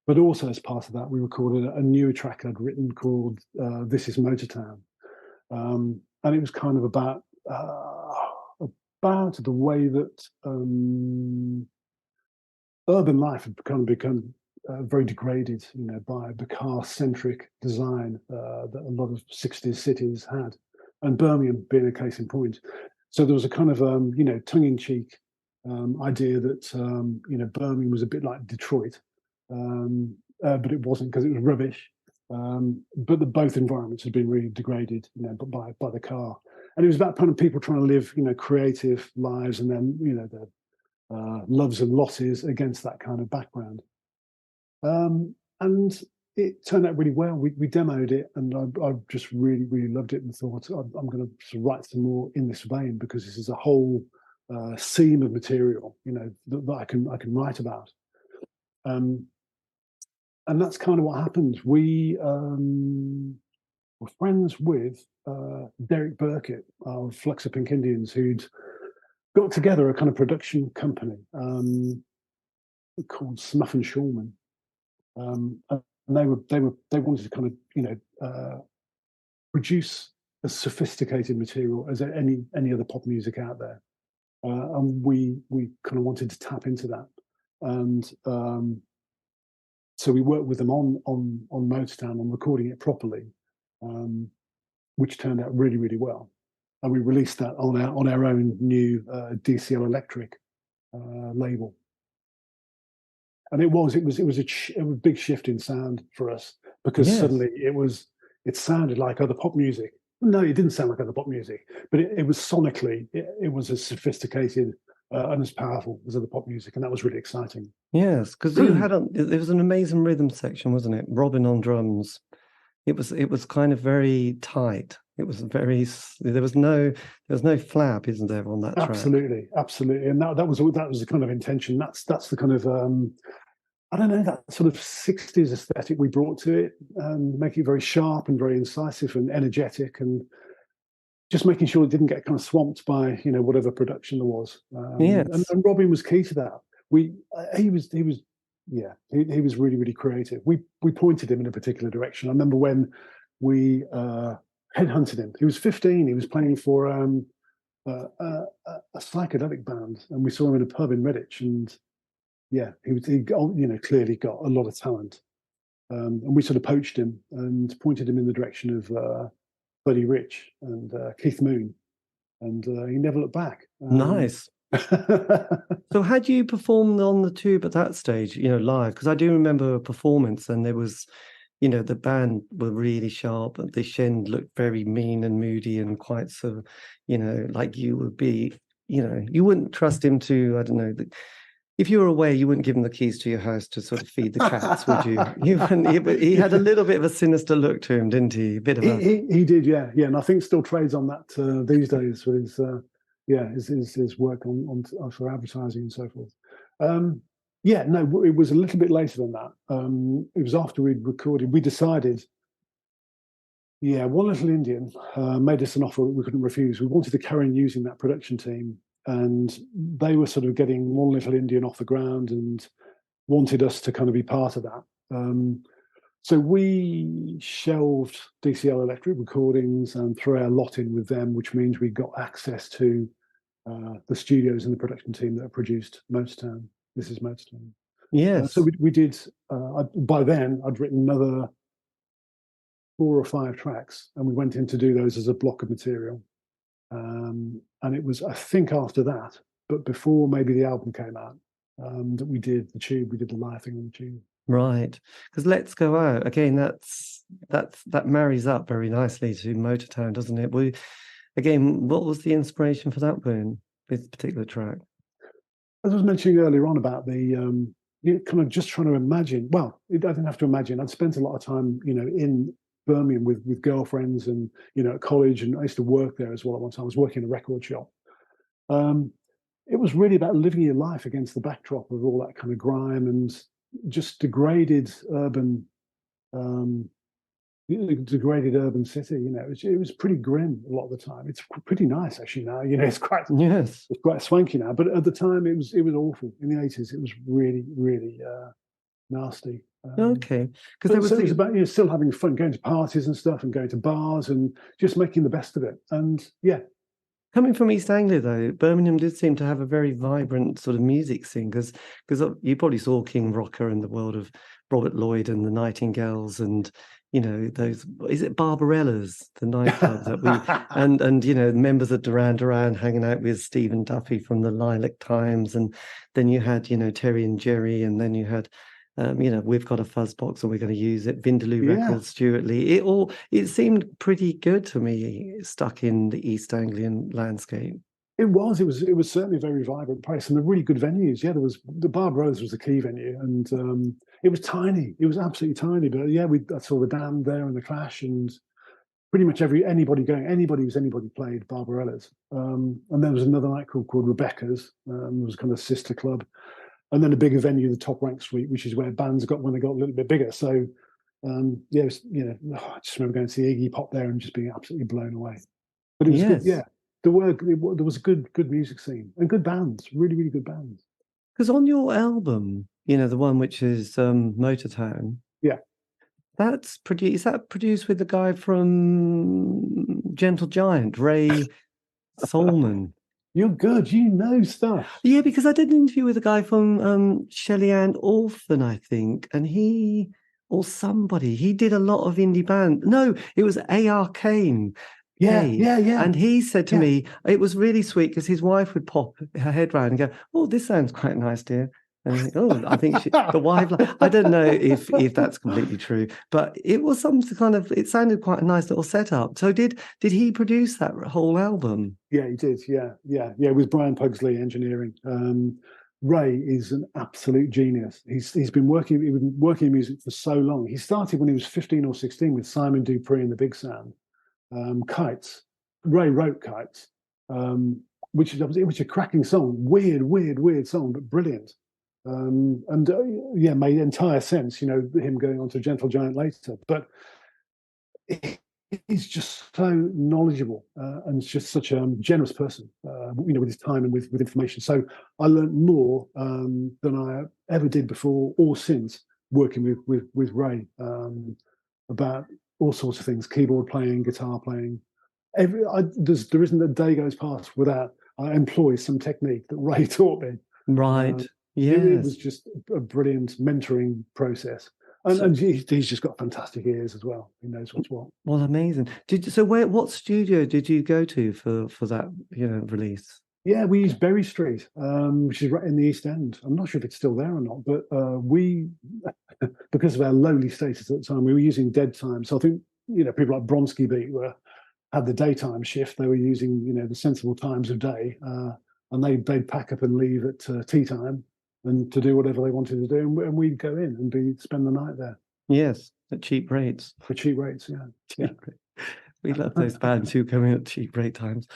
But also as part of that, we recorded a newer track I'd written called This Is Motortown. And it was kind of about the way that urban life had become very degraded, by the car-centric design that a lot of 60s cities had, and Birmingham being a case in point. So there was a kind of tongue-in-cheek idea that Birmingham was a bit like Detroit, but it wasn't, because it was rubbish. But both environments had been really degraded, by the car, and it was about kind of people trying to live, creative lives, and then the loves and losses against that kind of background. And it turned out really well. We demoed it, and I just really, really loved it, and thought I'm going to sort of write some more in this vein, because this is a whole seam of material, that I can write about. And that's kind of what happened. We were friends with Derek Burkett of Fluxer Pink Indians, who'd got together a kind of production company called Smuff and Shulman. And they wanted to kind of produce as sophisticated material as any other pop music out there, and we kind of wanted to tap into that, and so we worked with them on Motortown, on recording it properly, which turned out really, really well, and we released that on our own new DCL Electric label. And it was a big shift in sound for us, because suddenly it sounded like other pop music. No, it didn't sound like other pop music, but it was sonically, it was as sophisticated and as powerful as other pop music, and that was really exciting. Yes, because you had there was an amazing rhythm section, wasn't it? Robin on drums. It was kind of very tight. It was very. There was no flap, isn't there, on that track? Absolutely, and that was the kind of intention. That's the kind of I don't know, that sort of 60s aesthetic we brought to it, making it very sharp and very incisive and energetic, and just making sure it didn't get kind of swamped by whatever production there was. And Robin was key to that. He was really, really creative. We pointed him in a particular direction. I remember when we headhunted him. He was 15. He was playing for a psychedelic band, and we saw him in a pub in Redditch. And he clearly got a lot of talent. And we sort of poached him and pointed him in the direction of Buddy Rich and Keith Moon, and he never looked back. Nice. So had you performed on the Tube at that stage, live? Because I do remember a performance, and there was, the band were really sharp, and the Shend looked very mean and moody and quite sort of, like you would be, you wouldn't trust him to, I don't know, if you were away, you wouldn't give him the keys to your house to sort of feed the cats, would you? He had a little bit of a sinister look to him, didn't he? He did, yeah, and I think still trades on that these days with his work on for advertising and so forth. It was a little bit later than that. It was after we'd recorded. We decided Yeah, One Little Indian made us an offer that we couldn't refuse. We wanted to carry on using that production team, and they were sort of getting One Little Indian off the ground and wanted us to kind of be part of that. So we shelved DCL Electric Recordings and threw our lot in with them, which means we got access to the studios and the production team that have produced Motortown. This is Motortown. Yes. So we did, by then, I'd written another 4 or 5 tracks, and we went in to do those as a block of material. And it was, I think, after that, but before maybe the album came out, that we did the Tube. We did the live thing on the Tube. Right, because Let's Go Out again. That marries up very nicely to Motortown, doesn't it? What was the inspiration for that one, this particular track? As I was mentioning earlier on about the kind of just trying to imagine. Well, I didn't have to imagine. I'd spent a lot of time, in Birmingham with girlfriends, and at college, and I used to work there as well at one time. I was working in a record shop. It was really about living your life against the backdrop of all that kind of grime and just degraded urban city. It was pretty grim a lot of the time. It's pretty nice actually now. It's quite swanky now, but at the time it was awful. In the 80s, it was really, really nasty. Okay, because it was about still having fun, going to parties and stuff, and going to bars and just making the best of it. And yeah. Coming from East Anglia, though, Birmingham did seem to have a very vibrant sort of music scene, because you probably saw King Rocker and the world of Robert Lloyd and the Nightingales, and those, is it Barbarellas, the nightclub that we and members of Duran Duran hanging out with Stephen Duffy from the Lilac Times, and then you had Terry and Jerry, and then you had We've Got a Fuzzbox and We're Going to Use It, Vindaloo Records, Stuart Lee. It seemed pretty good to me, stuck in the East Anglian landscape. It was certainly a very vibrant place, and the really good venues. Yeah, there was the Barbarellas was the key venue, and it was tiny. It was absolutely tiny, but I saw the Damned there and the Clash, and pretty much anybody played Barbarellas. And there was another nightclub called Rebecca's. It was kind of sister club. And then a bigger venue, the Top Rank Suite, which is where bands got when they got a little bit bigger. So, I just remember going to see Iggy Pop there and just being absolutely blown away. But it was good, yeah. There was a good music scene and good bands, really, really good bands. Because on your album, the one which is Motortown, is that produced with the guy from Gentle Giant, Ray Solman? You're good. You know stuff. Yeah, because I did an interview with a guy from Shelley and Orphan, I think, and he did a lot of indie band. No, it was A.R. Kane. Yeah. And he said to me, it was really sweet because his wife would pop her head round and go, "Oh, this sounds quite nice, dear." And I think, I think the wife. I don't know if that's completely true, but it was some kind of. It sounded quite a nice little setup. So did he produce that whole album? Yeah, he did. Yeah. With Brian Pugsley engineering. Ray is an absolute genius. He's been working in music for so long. He started when he was 15 or 16 with Simon Dupree and the Big Sound. Kites. Ray wrote Kites, which was a cracking song. Weird song, but brilliant. Made entire sense. Him going on to Gentle Giant later, but he's just so knowledgeable and just such a generous person. With his time and with information. So I learned more than I ever did before or since working with Ray about all sorts of things: keyboard playing, guitar playing. There isn't a day goes past without I employ some technique that Ray taught me. Right. It was just a brilliant mentoring process. And he's just got fantastic ears as well. He knows what's what. Well, amazing. What studio did you go to for that release? Yeah, we used Berry Street, which is right in the East End. I'm not sure if it's still there or not, but we, because of our lowly status at the time, we were using dead time. So I think people like Bronski Beat had the daytime shift. They were using the sensible times of day, and they'd pack up and leave at tea time and to do whatever they wanted to do, and we'd go in and spend the night there. Yes, at cheap rates. For cheap rates, yeah. We love those bands who come in at cheap rate times.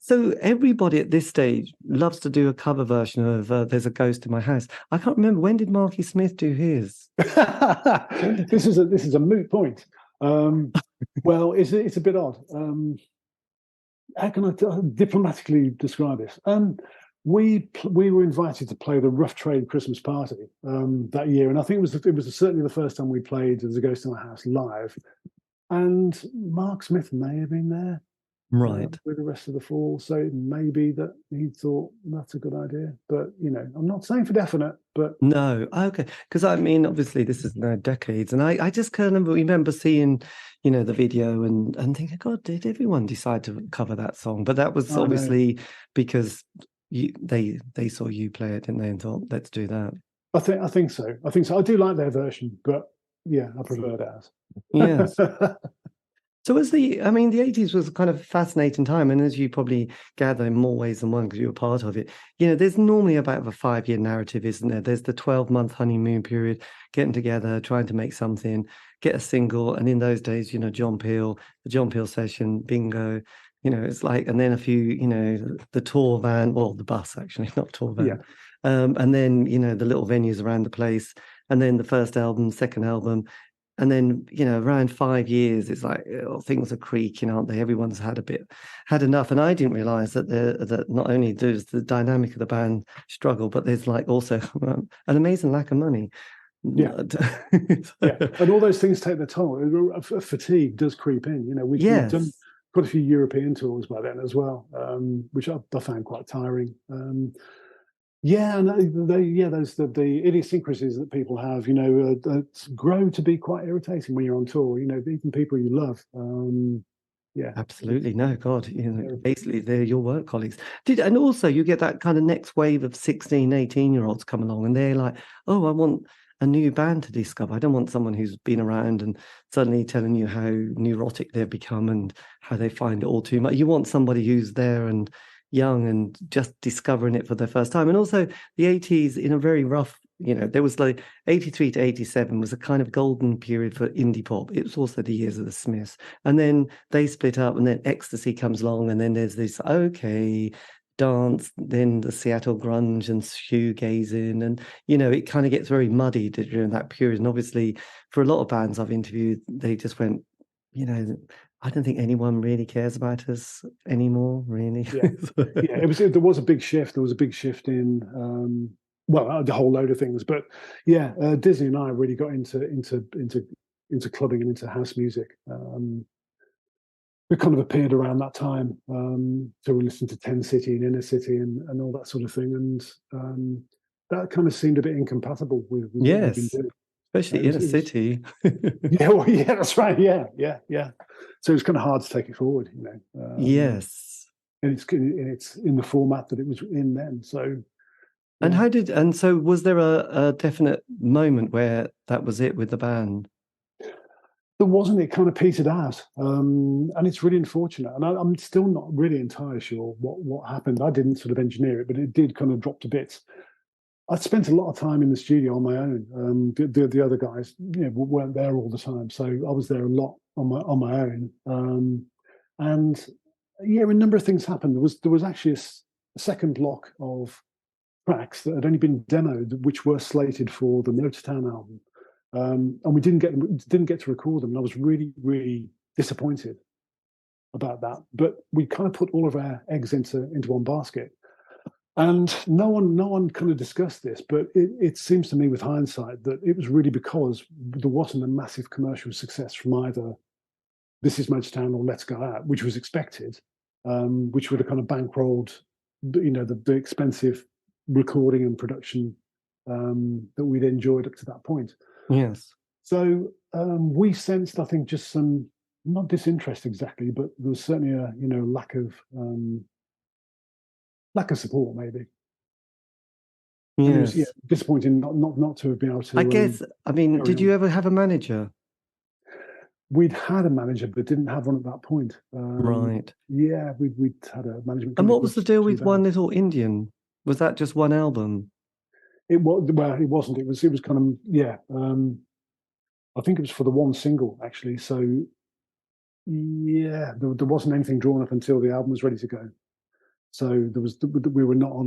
So everybody at this stage loves to do a cover version of "There's a Ghost in My House." I can't remember, when did Marky Smith do his? This is a moot point. Well, it's a bit odd. How can I diplomatically describe this? We were invited to play the Rough Trade Christmas party that year, and I think it was certainly the first time we played as a Ghost in the House live. And Mark Smith may have been there, Right. with the rest of the Fall, so it may be that he thought that's a good idea. But I'm not saying for definite. But no, okay, because I mean, obviously, this is now decades, and I just kind of remember seeing, the video and thinking, God, did everyone decide to cover that song? But that was obviously because they saw you play it, didn't they, and thought, let's do that. I think so. I do like their version, but yeah, I prefer ours. Yes. So the 80s was a kind of fascinating time, and as you probably gather in more ways than one because you were part of it, there's normally about a 5-year narrative, isn't there? There's the 12-month honeymoon period, getting together, trying to make something, get a single, and in those days, the John Peel session, bingo, it's like, and then a few, the tour van, well, the bus actually, not tour van, and then, the little venues around the place, and then the first album, second album. And then, around 5 years, it's like things are creaking, aren't they? Everyone's had enough. And I didn't realize that not only does the dynamic of the band struggle, but there's like also an amazing lack of money. Yeah. And all those things take their toll. Fatigue does creep in. We've done quite a few European tours by then as well, which I found quite tiring. And those the idiosyncrasies that people have, grow to be quite irritating when you're on tour. Even people you love. Absolutely. No, God, basically they're your work colleagues. And also you get that kind of next wave of 16, 18-year-olds come along, and they're like, oh, I want a new band to discover. I don't want someone who's been around and suddenly telling you how neurotic they've become and how they find it all too much. You want somebody who's there and young and just discovering it for the first time. And also the 80s in a very rough, there was like 83 to 87 was a kind of golden period for indie pop. It was also the years of the Smiths. And then they split up, and then Ecstasy comes along, and then there's this, dance, then the Seattle grunge and shoegazing, and it kind of gets very muddied during that period. And obviously for a lot of bands I've interviewed, they just went, I don't think anyone really cares about us anymore, really. There was a big shift. There was a big shift in the whole load of things. But Disney and I really got into clubbing and into house music. We kind of appeared around that time. So we listened to 10 City and Inner City and all that sort of thing. And that kind of seemed a bit incompatible with what we've been doing. Especially Inner City. That's right. Yeah. So it's kind of hard to take it forward, Yes. And it's in the format that it was in then. So. And so was there a definite moment where that was it with the band? There wasn't. It kind of petered out, and it's really unfortunate. And I'm still not really entirely sure what happened. I didn't sort of engineer it, but it did kind of drop to bits. I spent a lot of time in the studio on my own. The other guys, weren't there all the time, so I was there a lot on my own. And a number of things happened. There was actually a second block of tracks that had only been demoed, which were slated for the Motortown album, and we didn't get to record them. And I was really, really disappointed about that. But we kind of put all of our eggs into one basket. And no one kind of discussed this, but it seems to me with hindsight that it was really because there wasn't a massive commercial success from either This Is Motortown or Let's Go Out, which was expected, which would have kind of bankrolled, the expensive recording and production that we'd enjoyed up to that point. Yes. So we sensed, I think, just some, not disinterest exactly, but there was certainly a lack of support, maybe. Yes. It was, disappointing not to have been able to. I guess. Did you ever have a manager? We'd had a manager, but didn't have one at that point. Right. Yeah, we'd had a management. And what was the deal with One Little Indian? Was that just one album? It was. Well, it wasn't. It was kind of. I think it was for the one single actually. So there wasn't anything drawn up until the album was ready to go. So we weren't on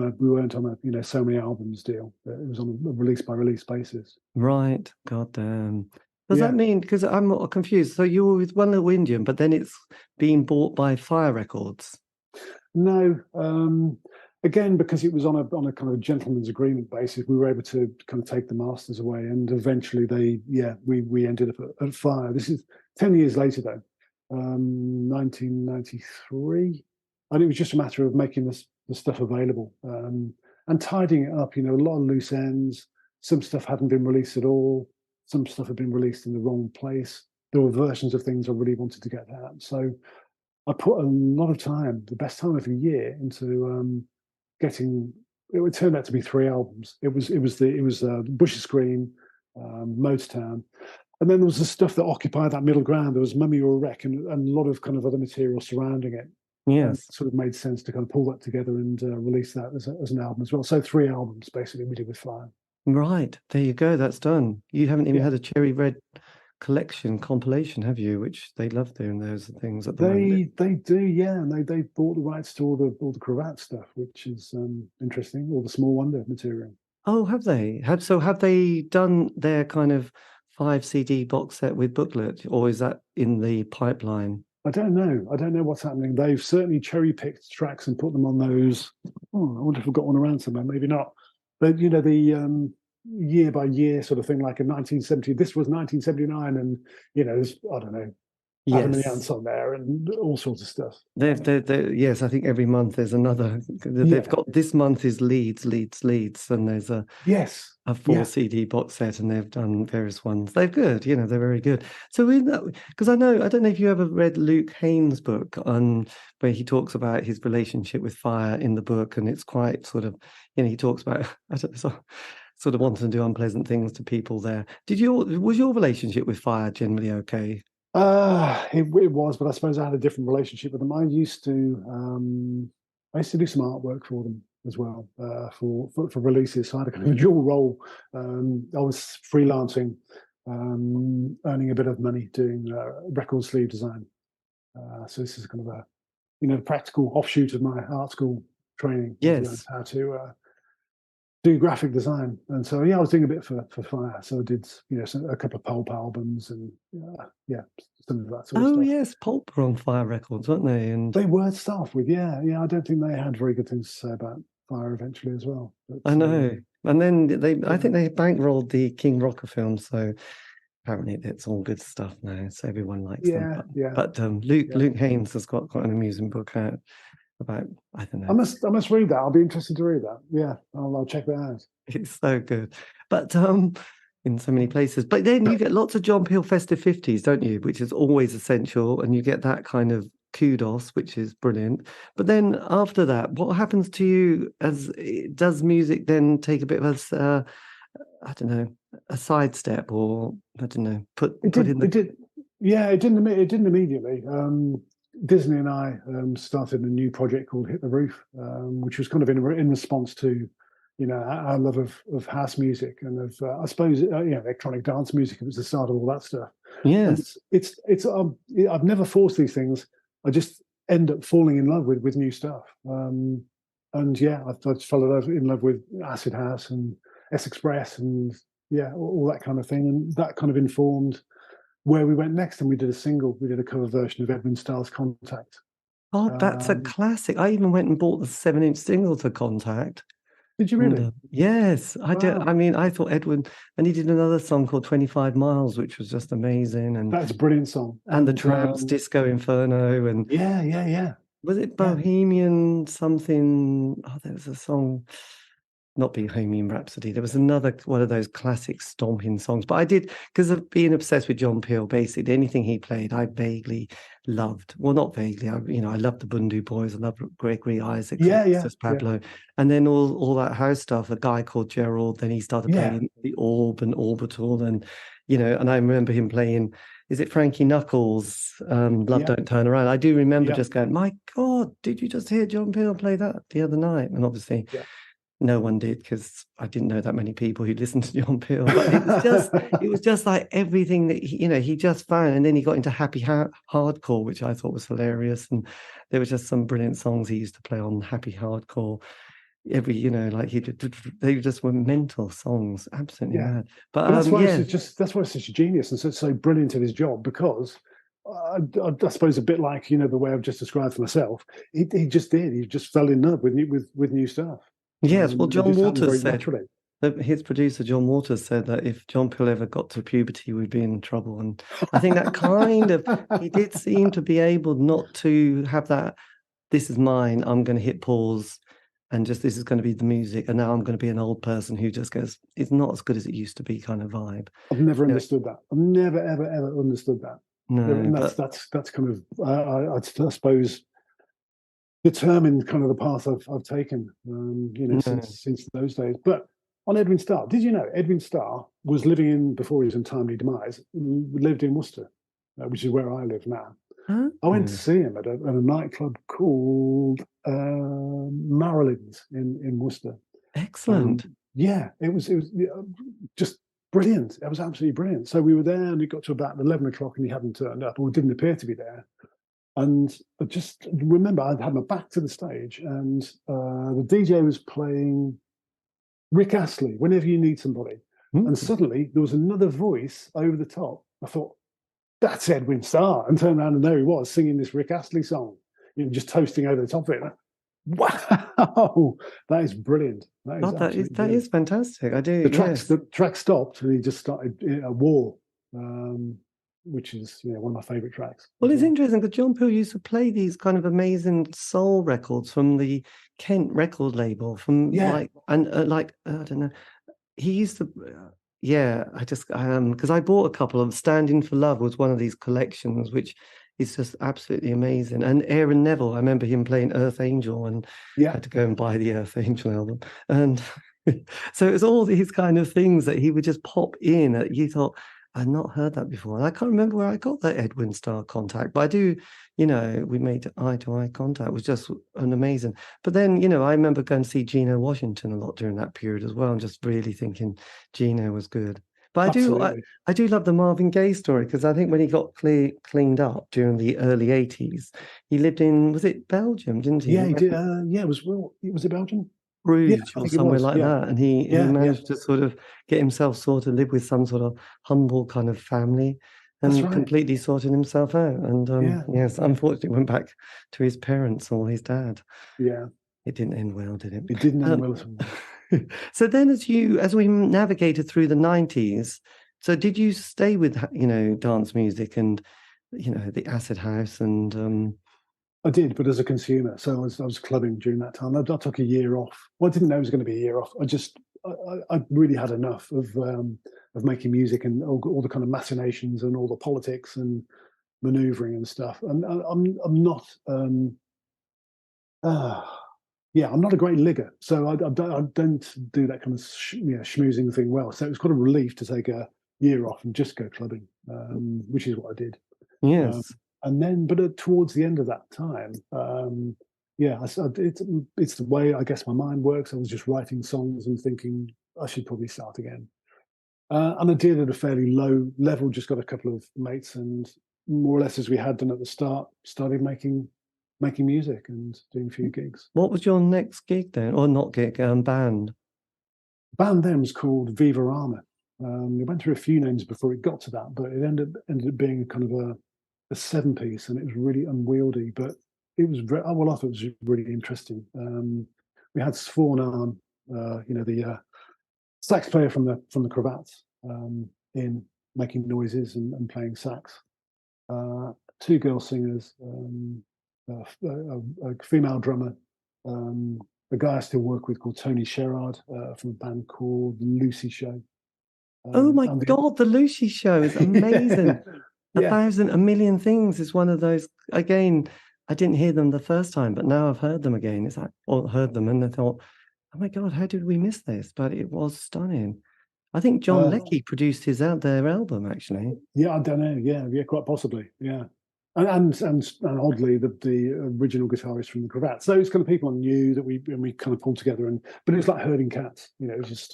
a so many albums deal. It was on a release by release basis. Right. God damn. Does Yeah. that mean, because I'm not confused, so you were with One Little Indian, but then it's being bought by Fire Records? No, again, because it was on a kind of gentleman's agreement basis, we were able to kind of take the masters away, and eventually we ended up at Fire. This is 10 years later, though, 1993, and it was just a matter of making the stuff available and tidying it up. A lot of loose ends. Some stuff hadn't been released at all. Some stuff had been released in the wrong place. There were versions of things I really wanted to get out, so I put a lot of time, the best time of the year, into getting. It turned out to be 3 albums. It was Bush's Green, Motown, and then there was the stuff that occupied that middle ground. There was Mummy or a Wreck, and a lot of kind of other material surrounding it. Yes, it sort of made sense to kind of pull that together and release that as an album as well. So 3 albums basically we did with Fire. right. There you go. That's done. You haven't even had a Cherry Red collection compilation, have you? Which they love doing those things at the moment. They do, yeah, and they bought the rights to all the Cravats stuff, which is interesting. All the Small Wonder material. Oh, have they? Have they done their kind of 5 CD box set with booklet, or is that in the pipeline? I don't know. I don't know what's happening. They've certainly cherry picked tracks and put them on those. Oh, I wonder if we've got one around somewhere. Maybe not. But the year by year sort of thing, like in 1970, this was 1979, and there's, I don't know, Adam and the Ants on there and all sorts of stuff. Yes, I think every month there's another. They've got, this month is Leeds, and there's a 4 CD box set, and they've done various ones. They're good, they're very good. So in that, because I don't know if you ever read Luke Haynes' book on where he talks about his relationship with Fire in the book, and it's quite sort of, he talks about sort of wanting to do unpleasant things to people there. Was your relationship with Fire generally okay? It was, but I suppose I had a different relationship with them. I used to do some artwork for them as well, for releases. So I had a kind of dual role. I was freelancing, earning a bit of money doing record sleeve design. So this is kind of a practical offshoot of my art school training. Yes, how to do graphic design, and so I was doing a bit for Fire. So I did a couple of pulp albums and some of that sort of stuff. Oh yes, Pulp were on Fire Records, weren't they? And they were to start off with, yeah. I don't think they had very good things to say about Fire eventually as well. But, I know, and then I think they bankrolled the King Rocker film, so apparently it's all good stuff now. So everyone likes them. But Luke Haynes has got quite an amusing book out about, I don't know. I must read that. I'll be interested to read that. Yeah, I'll check that out. It's so good. But in so many places. But then you get lots of John Peel festive 50s, don't you? Which is always essential, and you get that kind of kudos, which is brilliant. But then after that, what happens to you? Does music then take a bit of a I don't know, a sidestep, or I don't know, it didn't immediately. Disney and I started a new project called Hit the Roof, which was kind of in response to, our love of house music and of, I suppose, electronic dance music. It was the start of all that stuff. Yes, and I've never forced these things. I just end up falling in love with new stuff. I just fell in love with acid house and S-Express and all that kind of thing, and that kind of informed where we went next. And we did a cover version of Edwin Starr's Contact. Oh, that's a classic. I even went and bought the 7-inch single to Contact. Did you really? Yes, I did. I mean, I thought Edwin, and he did another song called 25 Miles, which was just amazing. And that's a brilliant song. And the Tramps, Disco Inferno, and was it Bohemian something? Oh, there was a song. Not Bohemian Rhapsody. There was another one of those classic stomping songs. But I did, because of being obsessed with John Peel, basically anything he played, I vaguely loved. Well, not vaguely. I loved the Bundu Boys. I loved Gregory Isaacs, Pablo, and then all that house stuff. A guy called Gerald. Then he started playing the Orb and Orbital, and and I remember him playing. Is it Frankie Knuckles? Love Don't Turn Around. I do remember just going, my God, did you just hear John Peel play that the other night? And obviously. Yeah. No one did, because I didn't know that many people who listened to John Peel. But it was just like everything that he just found, and then he got into happy hardcore, which I thought was hilarious. And there were just some brilliant songs he used to play on happy hardcore. every, like they just were mental songs, absolutely mad. But that's why that's why he's such a genius and so brilliant at his job, because I suppose a bit like the way I've just described for myself. He just fell in love with new stuff. Yes, well, John Waters said. His producer, John Waters, said that if John Peel ever got to puberty, we'd be in trouble. And I think that kind of, he did seem to be able not to have that, this is mine, I'm going to hit pause, and just this is going to be the music, and now I'm going to be an old person who just goes, it's not as good as it used to be kind of vibe. I've never understood that. I've never, ever, ever understood that. No, and that's kind of, I suppose, determined kind of the path I've taken, since those days. But on Edwin Starr, did you know Edwin Starr was living in, before his untimely demise, lived in Worcester, which is where I live now. Huh? I went to see him at a nightclub called Marilyn's in Worcester. Excellent. It was just brilliant. It was absolutely brilliant. So we were there, and it got to about 11 o'clock, and he hadn't turned up, or didn't appear to be there. And I just remember I'd had my back to the stage, and the DJ was playing Rick Astley, Whenever You Need Somebody. And suddenly there was another voice over the top. I thought, that's Edwin Starr. And turned around, and there he was singing this Rick Astley song, just toasting over the top of it. Wow, that is brilliant. That is fantastic. I do. The track stopped, and he just started a war, which is one of my favourite tracks. Well, it's interesting because John Peel used to play these kind of amazing soul records from the Kent record label, I don't know. He used to, because I bought a couple of. Standing for Love was one of these collections, which is just absolutely amazing. And Aaron Neville, I remember him playing Earth Angel, and I had to go and buy the Earth Angel album. And so it was all these kind of things that he would just pop in that you thought, I'd not heard that before. And I can't remember where I got that Edwin Starr contact, but I do, we made eye-to-eye contact. It was just an amazing. But then, I remember going to see Gino Washington a lot during that period as well, and just really thinking Gino was good. But I do love the Marvin Gaye story, because I think when he got cleaned up during the early 80s, he lived in, was it Belgium, didn't he? Yeah, he did. Was it Belgium? Bruges or somewhere like that, and he managed to sort of get himself sorted, live with some sort of humble kind of family, and completely sorted himself out. And yes, unfortunately went back to his parents or his dad. Yeah, it didn't end well, did it? It didn't end well at all. So then, as we navigated through the 90s, so did you stay with dance music and the acid house and I did, but as a consumer. So I was clubbing during that time. I took a year off. Well, I didn't know it was going to be a year off. I really had enough of making music and all the kind of machinations and all the politics and manoeuvring and stuff. And I'm not. I'm not a great ligger, so I don't do that kind of schmoozing thing well. So it was quite a relief to take a year off and just go clubbing, which is what I did. Yes. And then, but towards the end of that time, it's the way I guess my mind works. I was just writing songs and thinking I should probably start again. And I did at a fairly low level, just got a couple of mates, and more or less as we had done at the start, started making music and doing a few gigs. What was your next gig then? Or not gig, band? Band then was called Viva Rama. It went through a few names before it got to that, but it ended up being kind of a 7-piece, and it was really unwieldy, but it was I thought it was really interesting. We had Svor Naan, the sax player from the Cravats, in making noises and playing sax. 2 girl singers, a female drummer, a guy I still work with called Tony Sherrard from a band called Lucy Show. Oh my God, the Lucy Show is amazing. A Million Things is one of those. Again, I didn't hear them the first time, but now I've heard them again. It's like, or heard them, and I thought, oh my God, how did we miss this? But it was stunning. I think John Leckie produced their album, actually. Yeah, I don't know. Yeah, quite possibly. Yeah, and oddly, the original guitarist from the Cravats. Those kind of people I knew that we kind of pulled together, but it was like herding cats. It was just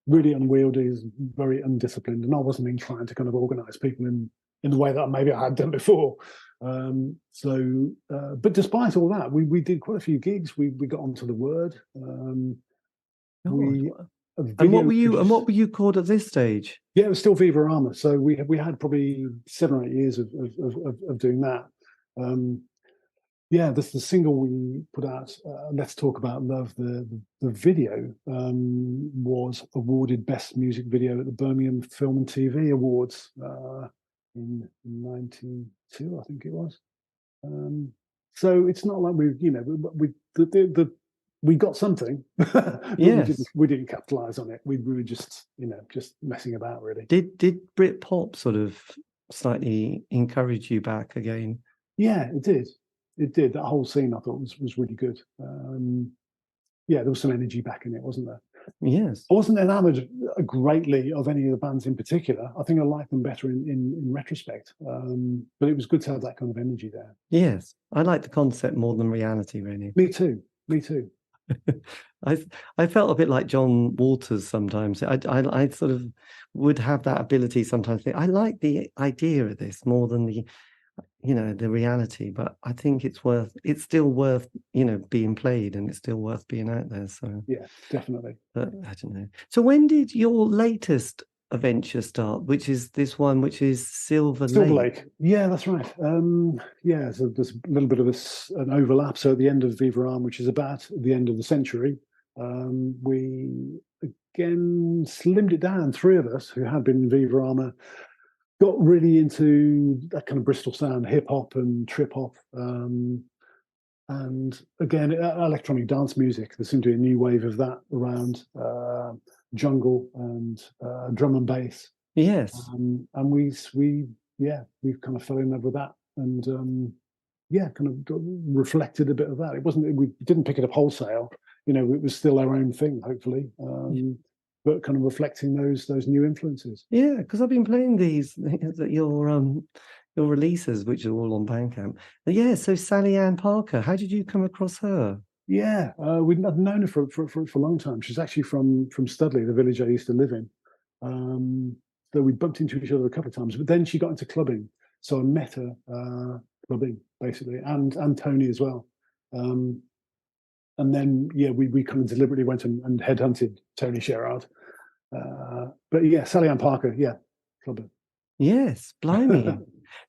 really unwieldy, very undisciplined, and I wasn't inclined to kind of organise people in the way that maybe I had done before. But despite all that, we did quite a few gigs. We got onto the Word. And what were you called at this stage? Yeah, it was still Viva Armour. So we had probably 7 or 8 years of doing that. The single we put out, Let's Talk About Love, the video was awarded Best Music Video at the Birmingham Film and TV Awards in 92, I think it was. So it's not like we got something. Yes. we didn't capitalize on it. We were just messing about, really. Did Britpop sort of slightly encourage you back again? Yeah, it did. It did. That whole scene I thought was really good. There was some energy back in it, wasn't there? Yes. I wasn't enamored greatly of any of the bands in particular. I think I liked them better in retrospect. But it was good to have that kind of energy there. Yes. I like the concept more than reality, really. Me too. I felt a bit like John Waters sometimes. I sort of would have that ability sometimes. I like the idea of this more than the reality, but I think it's still worth being played, and it's still worth being out there. So yeah, definitely. But I don't know. So when did your latest adventure start, which is this one, which is Silverlake? Yeah, that's right. So there's a little bit of an overlap. So at the end of Viva Arm, which is about the end of the century, we again slimmed it down. 3 of us who had been in Viva Armour got really into that kind of Bristol sound, hip hop and trip hop, and again electronic dance music. There seemed to be a new wave of that around. Jungle and drum and bass. Yes. And we kind of fell in love with that, and kind of reflected a bit of that. We didn't pick it up wholesale. It was still our own thing, hopefully. But kind of reflecting those new influences. Yeah, because I've been playing these your releases, which are all on Bandcamp. Yeah, so Sally Ann Parker, how did you come across her? Yeah, we'd known her for a long time. She's actually from Studley, the village I used to live in. So we bumped into each other a couple of times. But then she got into clubbing, so I met her clubbing basically, and Tony as well. And then we kind of deliberately went and headhunted Tony Sherrard. But yeah, Sally Ann Parker, clubber. Yes, blimey.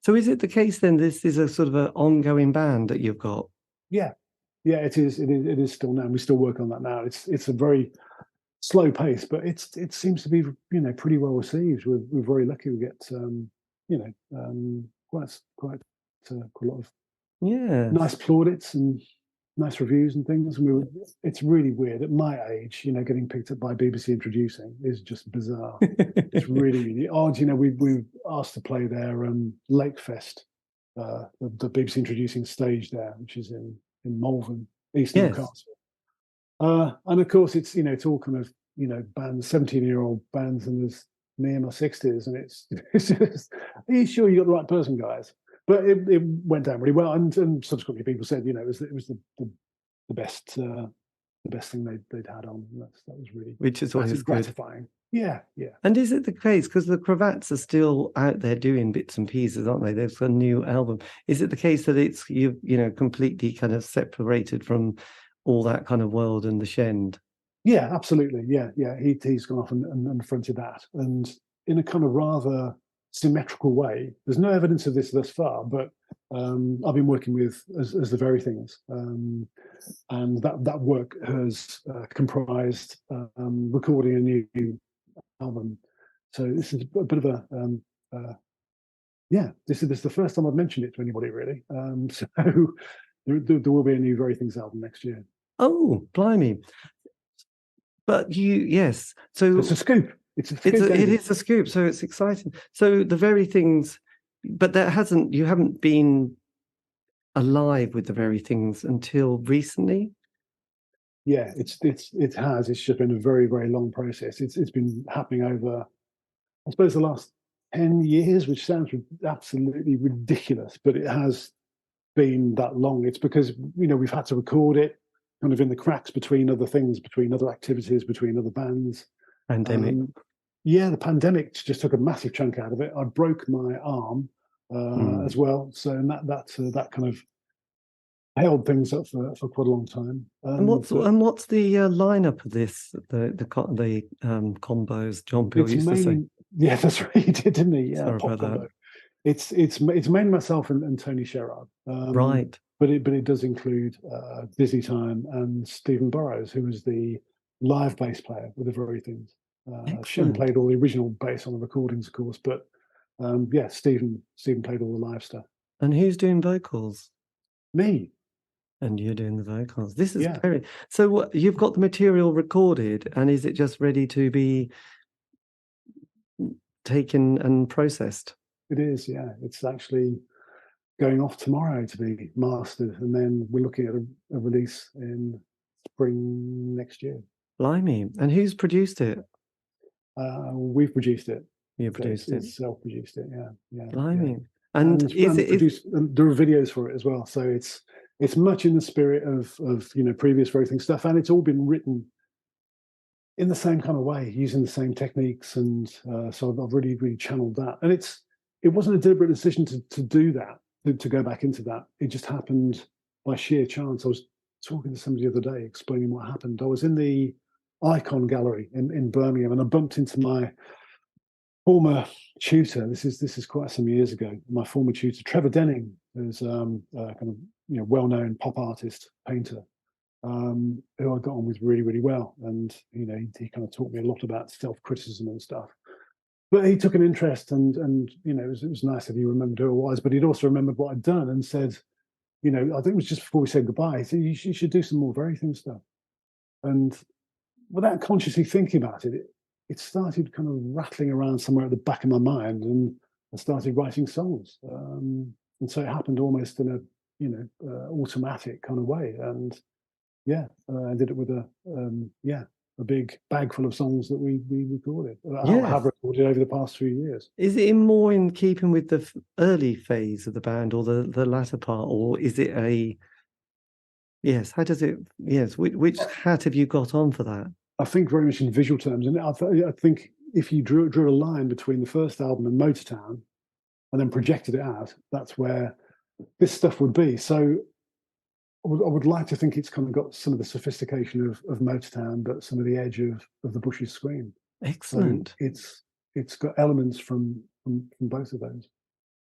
So is it the case then? This is a sort of an ongoing band that you've got? Yeah. Yeah, it is. It is still now. We still work on that now. It's a very slow pace, but it seems to be pretty well received. We're very lucky. We get quite a lot of nice plaudits and nice reviews and things. And it's really weird at my age. Getting picked up by BBC Introducing is just bizarre. It's really, really odd. We were asked to play their Lakefest, the BBC Introducing stage there, which is in Malvern, East Newcastle. And of course it's all kind of bands, 17-year-old bands, and there's me in my 60s, and it's just, are you sure you got the right person, guys? But it went down really well, and subsequently people said it was the best thing they'd had on. And that was really, which is always gratifying. Yeah. And is it the case, because the Cravats are still out there doing bits and pieces, aren't they? There's a new album. Is it the case that it's completely kind of separated from all that kind of world and the Shend? Yeah, absolutely. Yeah. He's gone off and fronted that, and in a kind of rather symmetrical way. There's no evidence of this thus far, but I've been working with as the Very Things, and that work has comprised recording a new album. So this is a bit of a this is the first time I've mentioned it to anybody, really. So there will be a new Very Things album next year. Oh, blimey. But so it's a scoop. It is a scoop, so it's exciting. So the Very Things, but you haven't been alive with the Very Things until recently. Yeah, it has. It's just been a very, very long process. It's been happening over, I suppose, the last 10 years, which sounds absolutely ridiculous, but it has been that long. It's because we've had to record it kind of in the cracks between other things, between other activities, between other bands. Pandemic. The pandemic just took a massive chunk out of it. I broke my arm as well. So and that kind of held things up for quite a long time. And what's the lineup of this? The combos John Peel used to say. Yeah, that's right. He did, didn't he? Yeah, Sorry pop about combo. that. It's mainly myself and Tony Sherrard. Right. But it does include Dizzy Time and Stephen Burrows, who was the live bass player with the very things. Shend played all the original bass on the recordings, of course, but Stephen played all the live stuff. And who's doing vocals? Me. And you're doing the vocals. This is very... So what, you've got the material recorded, and is it just ready to be taken and processed? It is, yeah. It's actually going off tomorrow to be mastered, and then we're looking at a release in spring next year. Blimey. And who's produced it? We've produced it. You produced it? It's self-produced it, yeah. Blimey. Yeah. And there are videos for it as well, so it's much in the spirit of previous very things stuff, and it's all been written in the same kind of way, using the same techniques, and so I've really channeled that. And it wasn't a deliberate decision to do that, to go back into that. It just happened by sheer chance. I was talking to somebody the other day, explaining what happened. I was in the Icon Gallery in Birmingham, and I bumped into my former tutor. This is quite some years ago. My former tutor, Trevor Denning, who's kind of well-known pop artist, painter, who I got on with really well, and he kind of taught me a lot about self-criticism and stuff. But he took an interest, and it was nice that he remembered who I was, but he'd also remembered what I'd done and said, I think it was just before we said goodbye, he said, you should do some more very thing stuff. And without consciously thinking about it, it started kind of rattling around somewhere at the back of my mind, and I started writing songs. And so it happened almost in a automatic kind of way. And I did it with a big bag full of songs that we recorded. I have recorded over the past 3 years. Is it more in keeping with the early phase of the band, or the latter part, or is it how does it, which hat have you got on for that? I think very much in visual terms, and I think if you drew a line between the first album and Motortown and then projected it out, that's where this stuff would be. So I would like to think it's kind of got some of the sophistication of Motortown, but some of the edge of the Bush's Scream. Excellent. So it's got elements from both of those.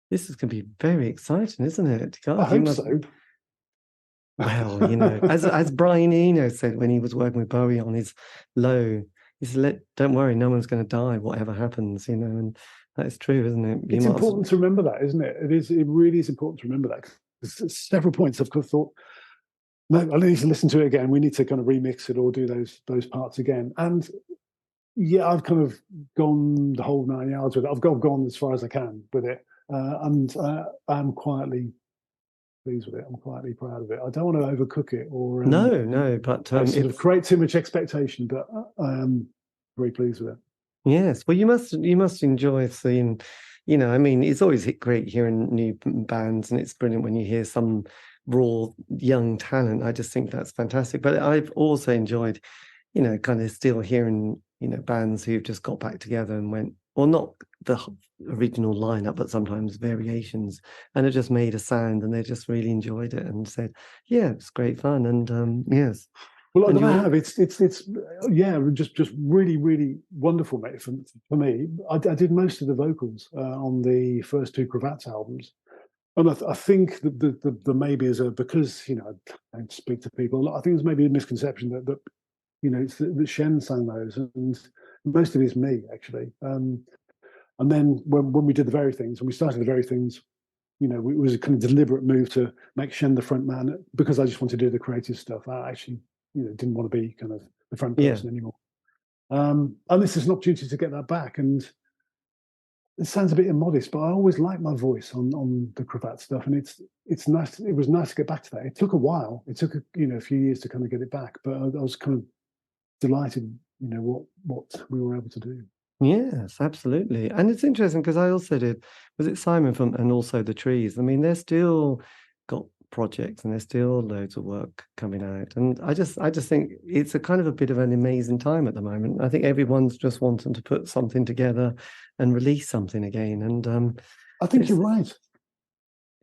This is going to be very exciting, isn't it? God, I hope so. Well, as Brian Eno said when he was working with Bowie on his Low, he said, "Don't worry, no one's going to die, whatever happens," and that is true, isn't it? It's important to remember that, isn't it? It really is important to remember that. There's several points I've thought, no, I need to listen to it again. We need to kind of remix it or do those parts again. And I've kind of gone the whole 9 yards with it. I've gone as far as I can with it, and I'm quietly pleased with it. I'm quietly proud of it. I don't want to overcook it or no, but sort of create too much expectation. But I am very pleased with it. Yes, well, you must enjoy seeing. It's always great hearing new bands, and it's brilliant when you hear some raw young talent. I just think that's fantastic. But I've also enjoyed, kind of still hearing, bands who've just got back together and went, well, not the original lineup, but sometimes variations, and it just made a sound, and they just really enjoyed it and said, yeah, it's great fun. And yes. Well, I have. It's just really, really wonderful, mate. For me, I did most of the vocals on the first two Cravats albums, and I think that the maybe is because I don't speak to people. I think there's maybe a misconception that it's that Shend sang those, and most of it is me actually. And then when we did the very things, when we started the very things, it was a kind of deliberate move to make Shend the front man, because I just wanted to do the creative stuff. I actually didn't want to be kind of the front person anymore. And this is an opportunity to get that back. And it sounds a bit immodest, but I always liked my voice on the Cravat stuff, and it's nice. It was nice to get back to that. It took a while. It took a few years to kind of get it back, but I was kind of delighted, what we were able to do. Yes, absolutely. And it's interesting because I also did, was it Simon and also the Trees? I mean, they're still got projects and there's still loads of work coming out. And I just think it's a kind of a bit of an amazing time at the moment. I think everyone's just wanting to put something together and release something again. And I think you're right.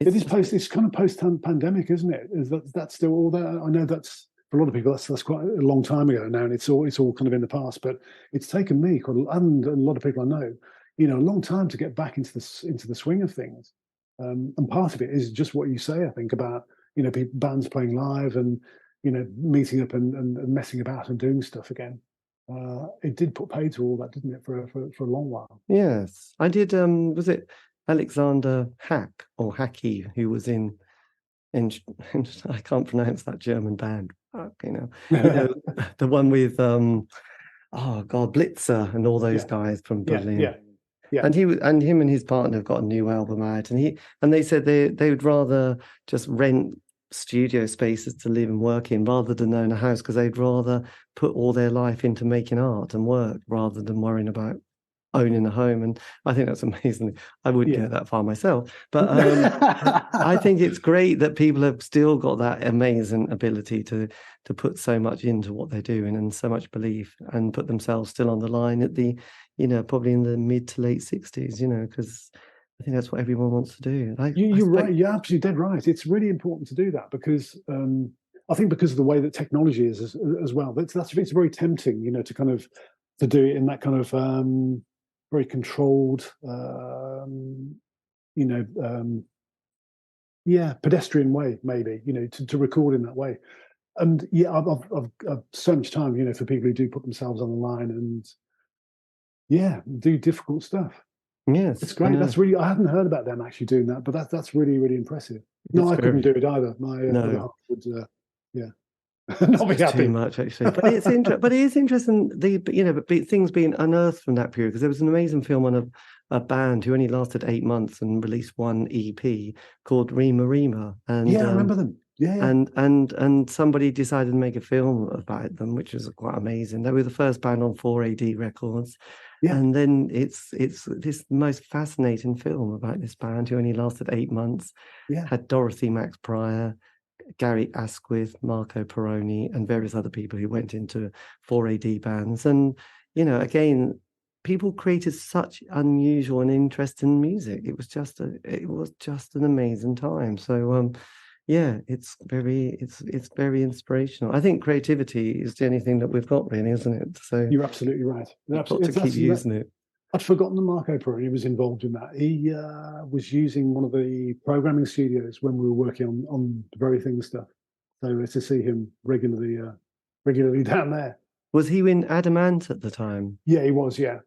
It is it's kind of post-pandemic, isn't it? That's still all that? I know that's for a lot of people. That's quite a long time ago now, and it's all kind of in the past. But it's taken me and a lot of people I know, a long time to get back into the swing of things. And part of it is just what you say, I think, about bands playing live and meeting up and messing about and doing stuff again. It did put paid to all that, didn't it, for a long while? Yes, I did. Was it Alexander Hack or Hacky who was in I can't pronounce that German band. The one with oh God, Blitzer and all those guys from Berlin. Yeah. And him and his partner have got a new album out, and they said they would rather just rent studio spaces to live and work in rather than own a house, because they'd rather put all their life into making art and work rather than worrying about owning a home. And I think that's amazing. I wouldn't go that far myself, but I think it's great that people have still got that amazing ability to put so much into what they're doing and so much belief and put themselves still on the line at the probably in the mid to late 60s, because I think that's what everyone wants to do. You're right. You're absolutely dead right. It's really important to do that because I think because of the way that technology is as well. It's very tempting, to kind of to do it in that kind of very controlled, pedestrian way, maybe, to record in that way. And I've so much time, for people who do put themselves on the line and do difficult stuff. Yes, it's great. That's really, I hadn't heard about them actually doing that, but that's really, really impressive. I couldn't do it either. My other half would, not be happy. Too much actually, but it is interesting. Things being unearthed from that period, because there was an amazing film on a band who only lasted 8 months and released one EP called Rima Rima, and I remember them. Yeah. And somebody decided to make a film about them, which was quite amazing. They were the first band on 4AD Records. Yeah. And then it's this most fascinating film about this band who only lasted 8 months. Yeah. Had Dorothy Max Pryor, Gary Asquith, Marco Peroni, and various other people who went into 4AD bands. And, again, people created such unusual and interesting music. It was just an amazing time. So it's very inspirational. I think creativity is the only thing that we've got, really, isn't it? So you're absolutely right. You've got to keep using it. I'd forgotten that Marco Peroni was involved in that. He was using one of the programming studios when we were working on the Very Thing stuff. So to see him regularly down there. Was he in Adamant at the time? Yeah, he was. Yeah.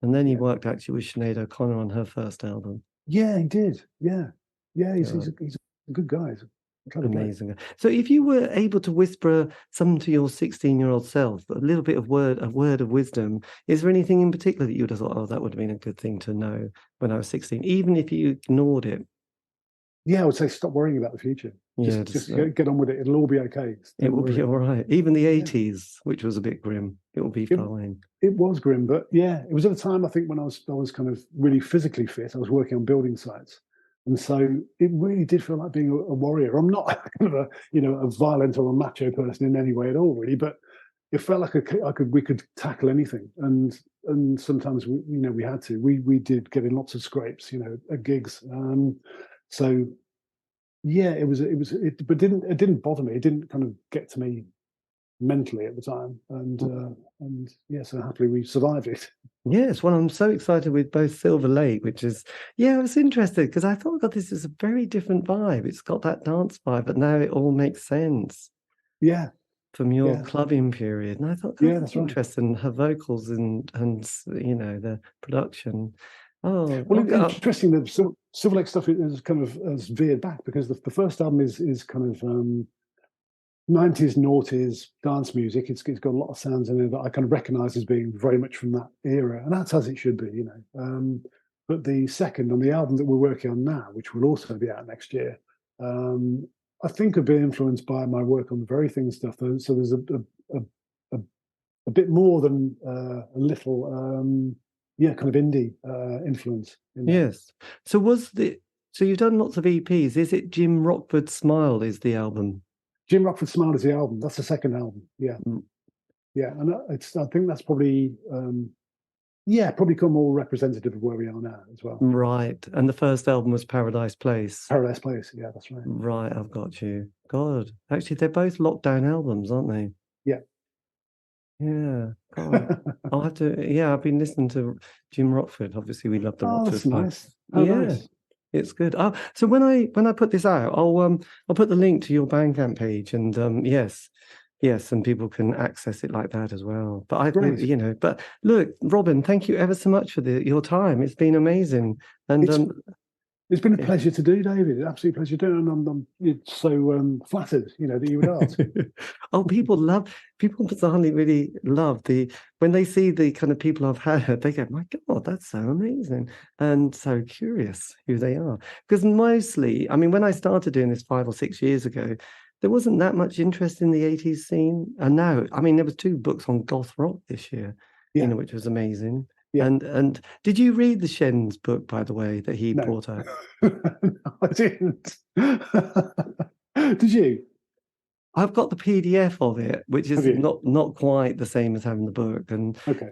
And then he worked actually with Sinead O'Connor on her first album. Yeah, he did. Yeah. He's a good guy. Amazing. So if you were able to whisper something to your 16-year-old self, a little bit of word of wisdom, is there anything in particular that you would have thought, that would have been a good thing to know when I was 16, even if you ignored it? Yeah, I would say stop worrying about the future. Just get on with it. It'll all be okay. It will be all right. Even the 80s, which was a bit grim, it will be fine. It was grim, but it was at a time, I think, when I was kind of really physically fit. I was working on building sites. And so it really did feel like being a warrior. I'm not kind of a violent or a macho person in any way at all, really, but it felt like we could tackle anything. And sometimes we had to. We did get in lots of scrapes, at gigs. So it didn't bother me. It didn't kind of get to me mentally at the time, and so happily we survived it. Yes, well, I'm so excited with both Silverlake, which is I was interested because I thought, God, this is a very different vibe. It's got that dance vibe, but now it all makes sense. Yeah, from your clubbing period, and I thought that's interesting. Right. Her vocals and the production. Oh, well, interesting that Silverlake stuff is kind of has veered back because the first album is kind of 90s, noughties dance music. It's got a lot of sounds in it that I kind of recognise as being very much from that era, and that's as it should be, But the second, on the album that we're working on now, which will also be out next year, I think have been influenced by my work on the Very Thing stuff. So there's a bit more than a little, kind of indie influence. Yes. So you've done lots of EPs. Is it Jim Rockford's Smile is the album? Jim Rockford's Smile is the album. That's the second album. Yeah. Yeah. And I think that's probably Yeah, probably become more representative of where we are now as well. Right. And the first album was Paradise Place. Paradise Place, yeah, that's right. Right, I've got you. God. Actually, they're both lockdown albums, aren't they? Yeah. Yeah. God. I'll have to, yeah, I've been listening to Jim Rockford. Obviously, we love the Oh, Rockford. that's nice. Oh, yeah. nice. It's good. Oh, so when I put this out, I'll put the link to your Bandcamp page, and yes, and people can access it like that as well. But I think, Great. but look, Robin, thank you ever so much for your time. It's been amazing, and it's been a pleasure to do, David. Absolute pleasure to do, and I'm so flattered, that you would ask. Oh, people bizarrely really love when they see the kind of people I've had, they go, my God, that's so amazing, and so curious who they are. Because mostly, I mean, when I started doing this 5 or 6 years ago, there wasn't that much interest in the 80s scene. And now, I mean, there was 2 books on goth rock this year, which was amazing. Yeah. And did you read the Shend's book, by the way, that he brought out? No, I didn't. Did you? I've got the PDF of it, which is not quite the same as having the book. And okay.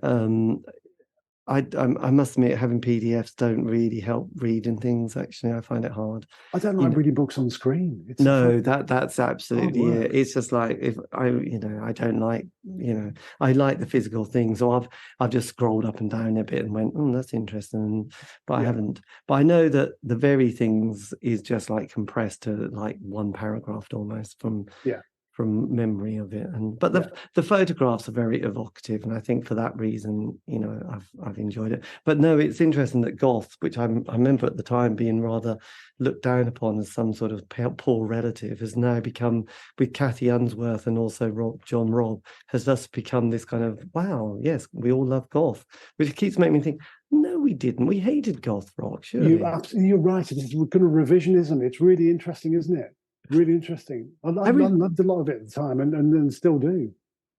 I must admit, having PDFs don't really help reading things. Actually, I find it hard. I don't like reading books on screen. That's absolutely it. It's just like, if I don't like, I like the physical thing. So I've just scrolled up and down a bit and went, that's interesting. But I haven't. But I know that the very things is just like compressed to like one paragraph almost from memory of it, but the photographs are very evocative, and I think for that reason, I've enjoyed it. But no, it's interesting that goth, which I remember at the time being rather looked down upon as some sort of poor relative, has now become, with Cathy Unsworth and also John Robb, has thus become this kind of, wow, yes, we all love goth, which keeps making me think, no, we didn't. We hated goth rock, surely. You're right. It's kind of revisionism. It's really interesting, isn't it? Really interesting. I loved a lot of it at the time, and still do.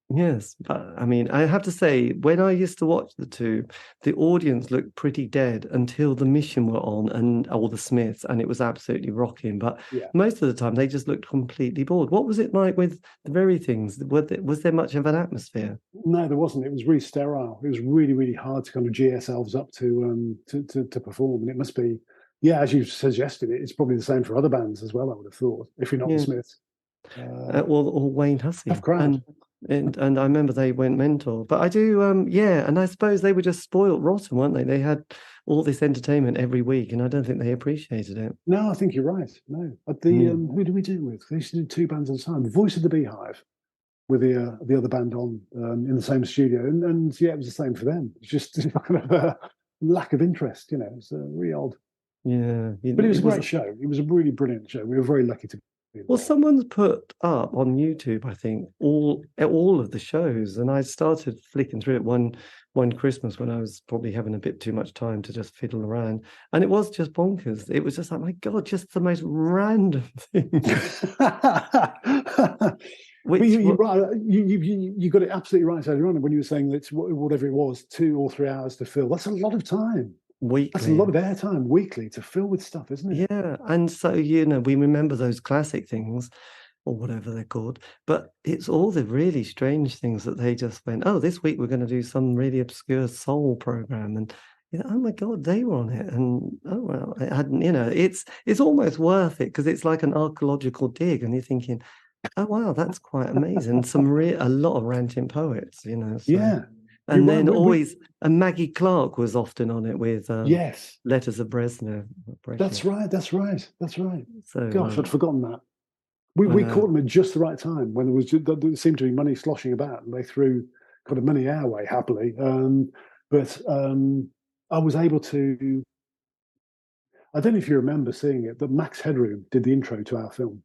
Yes, but I mean, I have to say, when I used to watch the two, the audience looked pretty dead until the Mission were on and all the Smiths, and it was absolutely rocking. But most of the time, they just looked completely bored. What was it like with the very things? Was there much of an atmosphere? No, there wasn't. It was really sterile. It was really, really hard to kind of G ourselves up to perform, and it must be. Yeah, as you suggested, it's probably the same for other bands as well, I would have thought, if you're not the Smiths. Or Wayne Hussey. Tough crowd. And I remember they went mental. But I do, and I suppose they were just spoiled rotten, weren't they? They had all this entertainment every week, and I don't think they appreciated it. No, I think you're right. No. Who do we do with? They used to do 2 bands at a time. Voice of the Beehive with the other band on in the same studio. And it was the same for them. It's just kind of a lack of interest, It's really odd. Yeah, but it was a great show. It was a really brilliant show. We were very lucky to be there. Well, someone's put up on YouTube, I think, all of the shows, and I started flicking through it one Christmas when I was probably having a bit too much time to just fiddle around, and it was just bonkers. It was just like, my God, just the most random thing. You're right. You got it absolutely right earlier on when you were saying that whatever it was, 2 or 3 hours to fill. That's a lot of time. Weekly. That's a lot of airtime weekly to fill with stuff, isn't it? Yeah, and so we remember those classic things, or whatever they're called, but it's all the really strange things that they just went, oh, this week we're going to do some really obscure soul program, and oh my God, they were on it, and oh well, it hadn't. It's almost worth it because it's like an archaeological dig, and you're thinking, oh wow, that's quite amazing. A lot of ranting poets, So. Yeah. And then and Maggie Clark was often on it with Letters of Brezhnev. That's right. So, gosh, I'd forgotten that. We caught them at just the right time when there seemed to be money sloshing about, and they threw kind of money our way happily. But I was able to. I don't know if you remember seeing it, but Max Headroom did the intro to our film.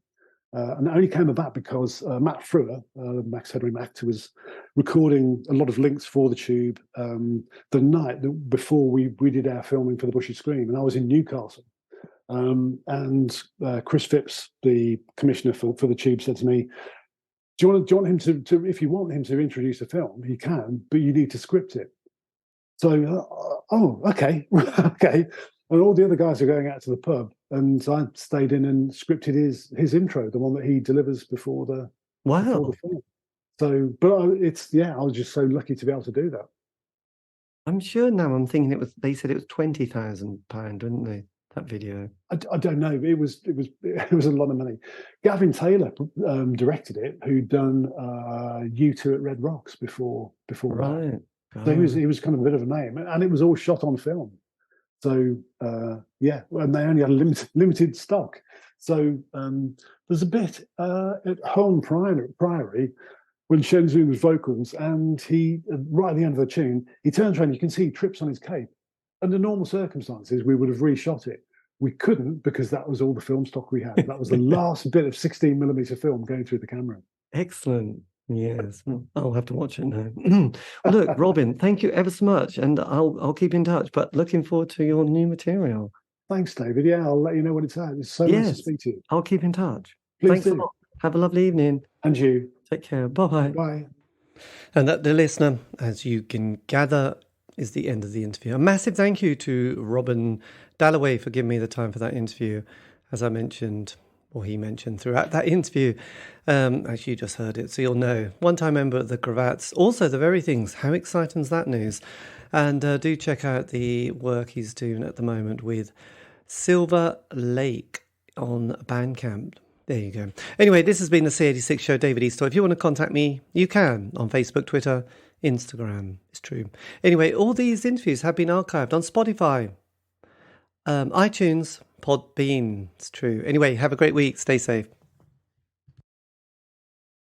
And it only came about because Matt Frewer, Max Headroom actor, was recording a lot of links for the Tube the night before we did our filming for the Bushy Scream, and I was in Newcastle. And Chris Phipps, the commissioner for the Tube, said to me, "Do you want him to if you want him to introduce a film, he can, but you need to script it." So, okay, okay. And all the other guys are going out to the pub, and I stayed in and scripted his intro, the one that he delivers before the film. So, but I was just so lucky to be able to do that. I'm sure now. I'm thinking they said it was £20,000, didn't they? That video. I don't know. It was a lot of money. Gavin Taylor directed it, who'd done U2 at Red Rocks before that. Right. So he was kind of a bit of a name, and it was all shot on film. So yeah, and they only had limited stock. So there's a bit at Home Priory when Shend's doing his vocals, and he right at the end of the tune, he turns around. You can see he trips on his cape. Under normal circumstances, we would have reshot it. We couldn't because that was all the film stock we had. That was the last bit of 16mm film going through the camera. Excellent. Yes, I'll have to watch it now. Well, look, Robin, thank you ever so much, and I'll keep in touch. But looking forward to your new material. Thanks, David. Yeah, I'll let you know when it's out. It's so nice to speak to you. I'll keep in touch. Please Thanks do. a lot. Have a lovely evening. And you. Take care. Bye-bye. Bye. And that, the listener, as you can gather, is the end of the interview. A massive thank you to Robin Dallaway for giving me the time for that interview. As I mentioned, or he mentioned throughout that interview, as you just heard it, so you'll know. One-time member of the Cravats, also the very things. How exciting is that news? And do check out the work he's doing at the moment with Silverlake on Bandcamp. There you go. Anyway, this has been the C86 show, David Eastaugh. If you want to contact me, you can on Facebook, Twitter, Instagram. It's true. Anyway, all these interviews have been archived on Spotify, iTunes, Podbean. It's true. Anyway, have a great week. Stay safe.